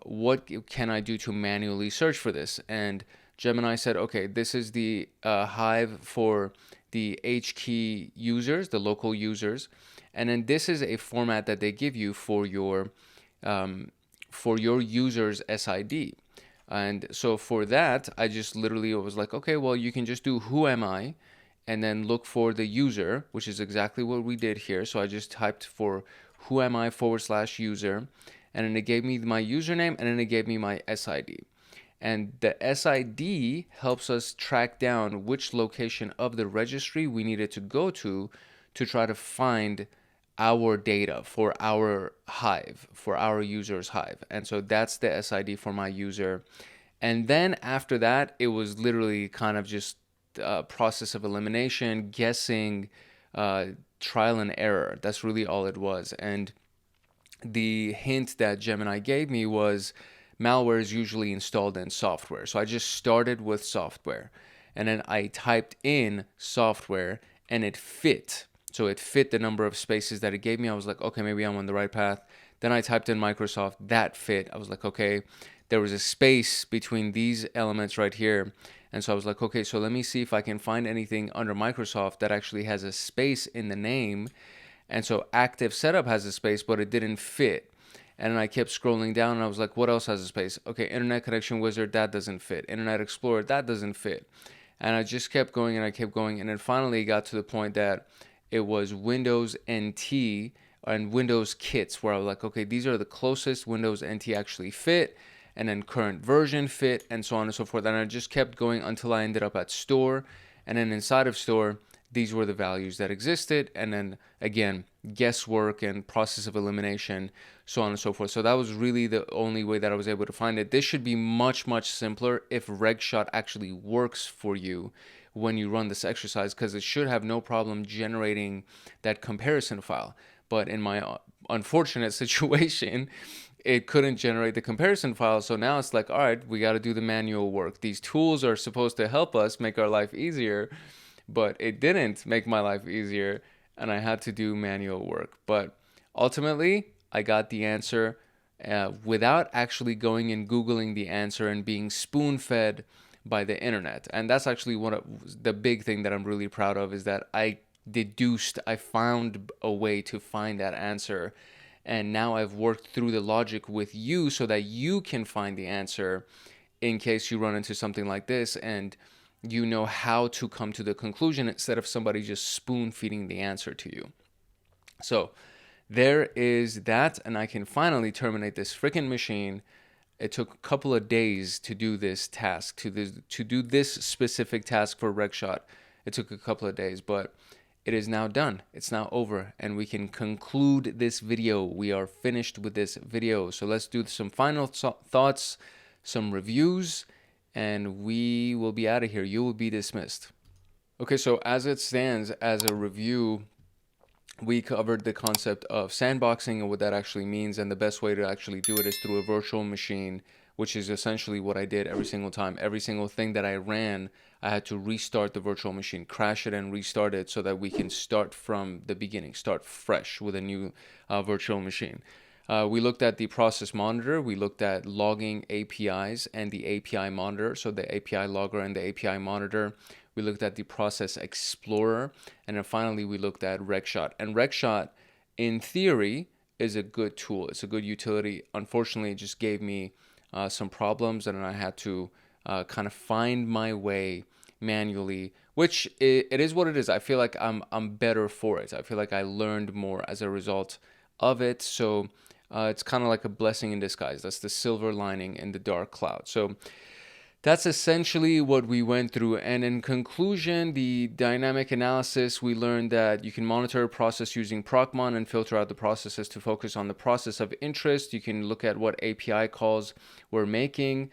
What can I do to manually search for this? And Gemini said, okay, this is the Hive for the HK users, the local users. And then this is a format that they give you for your user's SID. And so for that, I just literally was like, okay, well, you can just do who am I, and then look for the user, which is exactly what we did here. So I just typed for who am I /user, and then it gave me my username, and then it gave me my SID. And the SID helps us track down which location of the registry we needed to go to try to find our data for our Hive, for our user's Hive. And so that's the SID for my user. And then after that, it was literally kind of just a process of elimination, guessing, trial and error. That's really all it was. And the hint that Gemini gave me was malware is usually installed in software. So I just started with software, and then I typed in software, and it fit. So it fit the number of spaces that it gave me. I was like, okay, maybe I'm on the right path. Then I typed in Microsoft, that fit. I was like, okay, there was a space between these elements right here. And so I was like, okay, so let me see if I can find anything under Microsoft that actually has a space in the name. And so Active Setup has a space, but it didn't fit. And I kept scrolling down, and I was like, what else has a space? Okay, Internet Connection Wizard, that doesn't fit. Internet Explorer, that doesn't fit. And I just kept going, and I kept going. And then finally it got to the point that it was Windows NT and Windows kits, where I was like, okay, these are the closest Windows NT actually fit, and then current version fit, and so on and so forth. And I just kept going until I ended up at store. And then inside of store, these were the values that existed. And then again, guesswork and process of elimination, so on and so forth. So that was really the only way that I was able to find it. This should be much, much simpler if RegShot actually works for you when you run this exercise, because it should have no problem generating that comparison file. But in my unfortunate situation, it couldn't generate the comparison file. So now it's like, all right, we got to do the manual work. These tools are supposed to help us make our life easier, but it didn't make my life easier, and I had to do manual work. But ultimately, I got the answer without actually going and Googling the answer and being spoon-fed by the internet. And that's actually one of the big thing that I'm really proud of, is that I found a way to find that answer. And now I've worked through the logic with you so that you can find the answer in case you run into something like this, and you know how to come to the conclusion instead of somebody just spoon feeding the answer to you. So there is that, and I can finally terminate this freaking machine. It took a couple of days to do this task, to do this specific task for RegShot. It took a couple of days, but it is now done. It's now over, and we can conclude this video. We are finished with this video. So let's do some final thoughts, some reviews, and we will be out of here. You will be dismissed. Okay, so as it stands, as a review, we covered the concept of sandboxing and what that actually means, and the best way to actually do it is through a virtual machine, which is essentially what I did every single time. Every single thing that I ran, I had to restart the virtual machine, crash it and restart it, so that we can start from the beginning, start fresh with a new virtual machine. We looked at the process monitor, we looked at logging APIs and the API monitor, so the API logger and the API monitor. We looked at the process explorer, and then finally we looked at RegShot. And RegShot, in theory, is a good tool. It's a good utility. Unfortunately, it just gave me some problems, and I had to kind of find my way manually, which it is what it is. I feel like I'm better for it. I feel like I learned more as a result of it. So it's kind of like a blessing in disguise. That's the silver lining in the dark cloud. So that's essentially what we went through. And in conclusion, the dynamic analysis, we learned that you can monitor a process using ProcMon and filter out the processes to focus on the process of interest. You can look at what API calls we're making,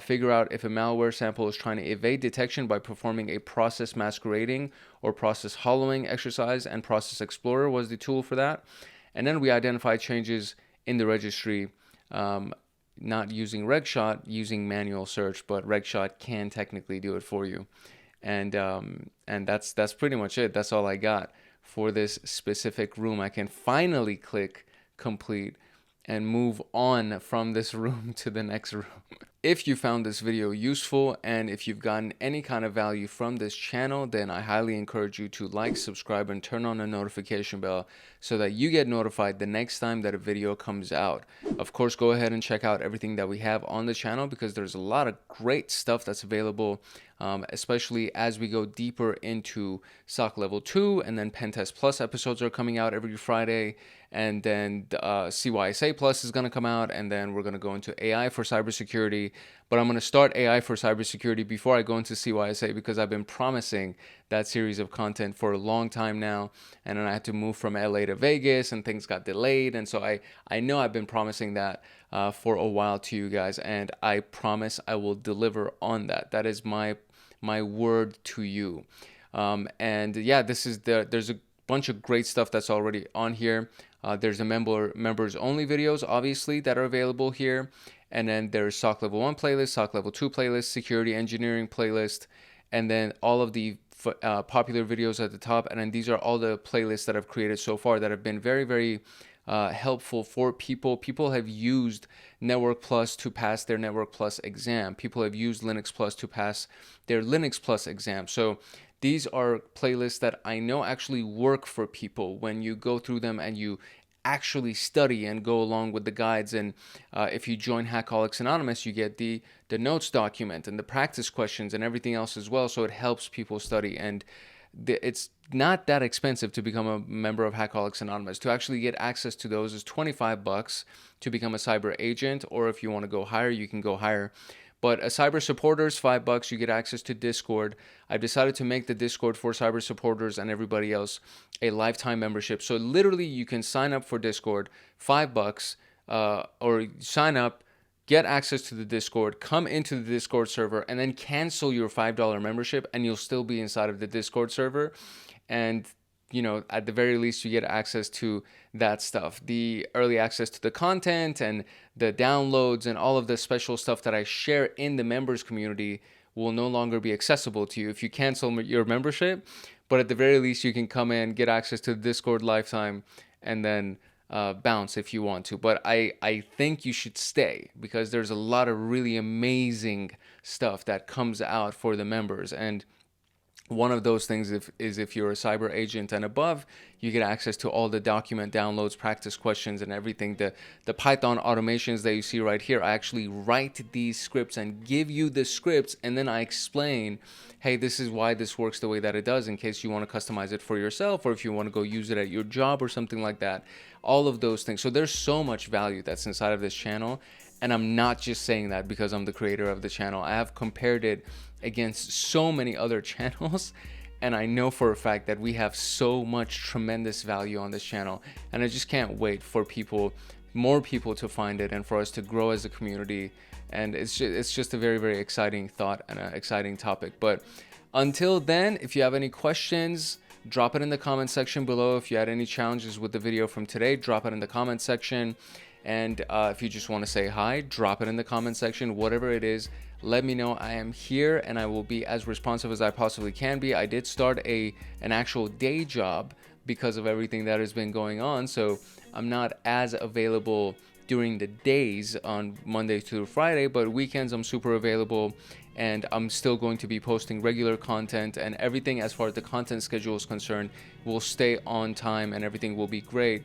figure out if a malware sample is trying to evade detection by performing a process masquerading or process hollowing exercise, and Process Explorer was the tool for that. And then we identified changes in the registry, not using RegShot, using manual search, but RegShot can technically do it for you. And that's pretty much it. That's all I got for this specific room. I can finally click complete and move on from this room to the next room. If you found this video useful, and if you've gotten any kind of value from this channel, then I highly encourage you to like, subscribe, and turn on the notification bell so that you get notified the next time that a video comes out. Of course, go ahead and check out everything that we have on the channel, because there's a lot of great stuff that's available, especially as we go deeper into SOC Level 2, and then PenTest Plus episodes are coming out every Friday, and then CYSA Plus is going to come out, and then we're going to go into AI for cybersecurity. But I'm going to start AI for cybersecurity before I go into CYSA, because I've been promising that series of content for a long time now, and then I had to move from LA to Vegas, and things got delayed, and so I know I've been promising that for a while to you guys, and I promise I will deliver on that. That is my word to you. And yeah, there's a bunch of great stuff that's already on here. There's a members only videos, obviously, that are available here. And then there's SOC Level 1 playlist, SOC Level 2 playlist, Security Engineering playlist, and then all of the popular videos at the top. And then these are all the playlists that I've created so far that have been very, very helpful for people. People have used Network Plus to pass their Network Plus exam. People have used Linux Plus to pass their Linux Plus exam. So these are playlists that I know actually work for people when you go through them and you actually study and go along with the guides. And if you join Hackaholics Anonymous, you get the notes document and the practice questions and everything else as well. So it helps people study. And it's not that expensive to become a member of Hackaholics Anonymous. To actually get access to those is $25 to become a cyber agent, or if you want to go higher, you can go higher. But a cyber supporter is $5. You get access to Discord. I've decided to make the Discord for cyber supporters and everybody else a lifetime membership. So literally, you can sign up for Discord, $5, or sign up, get access to the Discord, come into the Discord server, and then cancel your $5 membership, and you'll still be inside of the Discord server. And you know, at the very least, you get access to that stuff, the early access to the content and the downloads and all of the special stuff that I share in the members community will no longer be accessible to you if you cancel your membership. But at the very least, you can come in, get access to the Discord lifetime, and then bounce if you want to. But I think you should stay, because there's a lot of really amazing stuff that comes out for the members. And one of those things is if you're a cyber agent and above, you get access to all the document downloads, practice questions, and everything. The Python automations that you see right here, I actually write these scripts and give you the scripts, and then I explain, hey, this is why this works the way that it does, in case you want to customize it for yourself, or if you want to go use it at your job or something like that. All of those things. So there's so much value that's inside of this channel. And I'm not just saying that because I'm the creator of the channel. I have compared it against so many other channels, and I know for a fact that we have so much tremendous value on this channel. And I just can't wait for more people to find it, and for us to grow as a community. And it's just a very, very exciting thought and an exciting topic. But until then, if you have any questions, drop it in the comment section below. If you had any challenges with the video from today, drop it in the comment section. And if you just want to say hi, drop it in the comment section. Whatever it is, let me know. I am here, and I will be as responsive as I possibly can be. I did start an actual day job because of everything that has been going on, so I'm not as available during the days on Monday through Friday, but weekends I'm super available, and I'm still going to be posting regular content, and everything as far as the content schedule is concerned will stay on time, and everything will be great.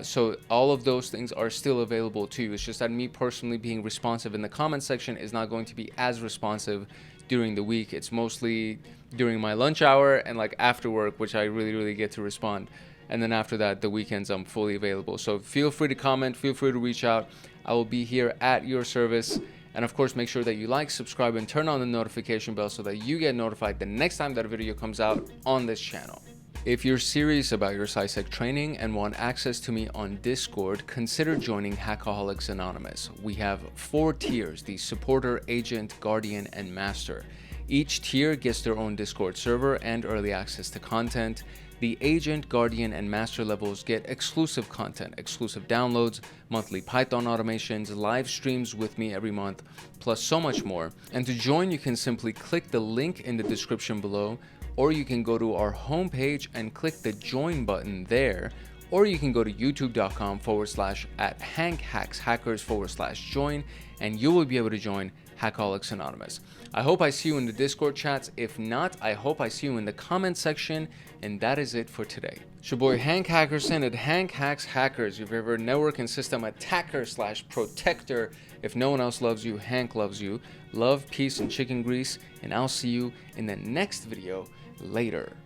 So all of those things are still available to you. It's just that me personally being responsive in the comment section is not going to be as responsive during the week. It's mostly during my lunch hour and like after work, which I really get to respond. And then after that, the weekends I'm fully available. So feel free to comment, feel free to reach out. I will be here at your service. And of course, make sure that you like, subscribe, and turn on the notification bell so that you get notified the next time that a video comes out on this channel. If you're serious about your CySec training and want access to me on Discord, consider joining Hackaholics Anonymous. We have 4 tiers: the supporter, agent, guardian, and master. Each tier gets their own Discord server and early access to content. The agent, guardian, and master levels get exclusive content, exclusive downloads, monthly Python automations, live streams with me every month, plus so much more. And to join, you can simply click the link in the description below, or you can go to our homepage and click the join button there, or you can go to youtube.com/@HankHacksHackers/join, and you will be able to join Hackaholics Anonymous. I hope I see you in the Discord chats. If not, I hope I see you in the comment section. And that is it for today. It's your boy Hank Hackerson at Hank Hacks Hackers, your favorite network and system attacker/protector. If no one else loves you, Hank loves you. Love, peace, and chicken grease. And I'll see you in the next video later.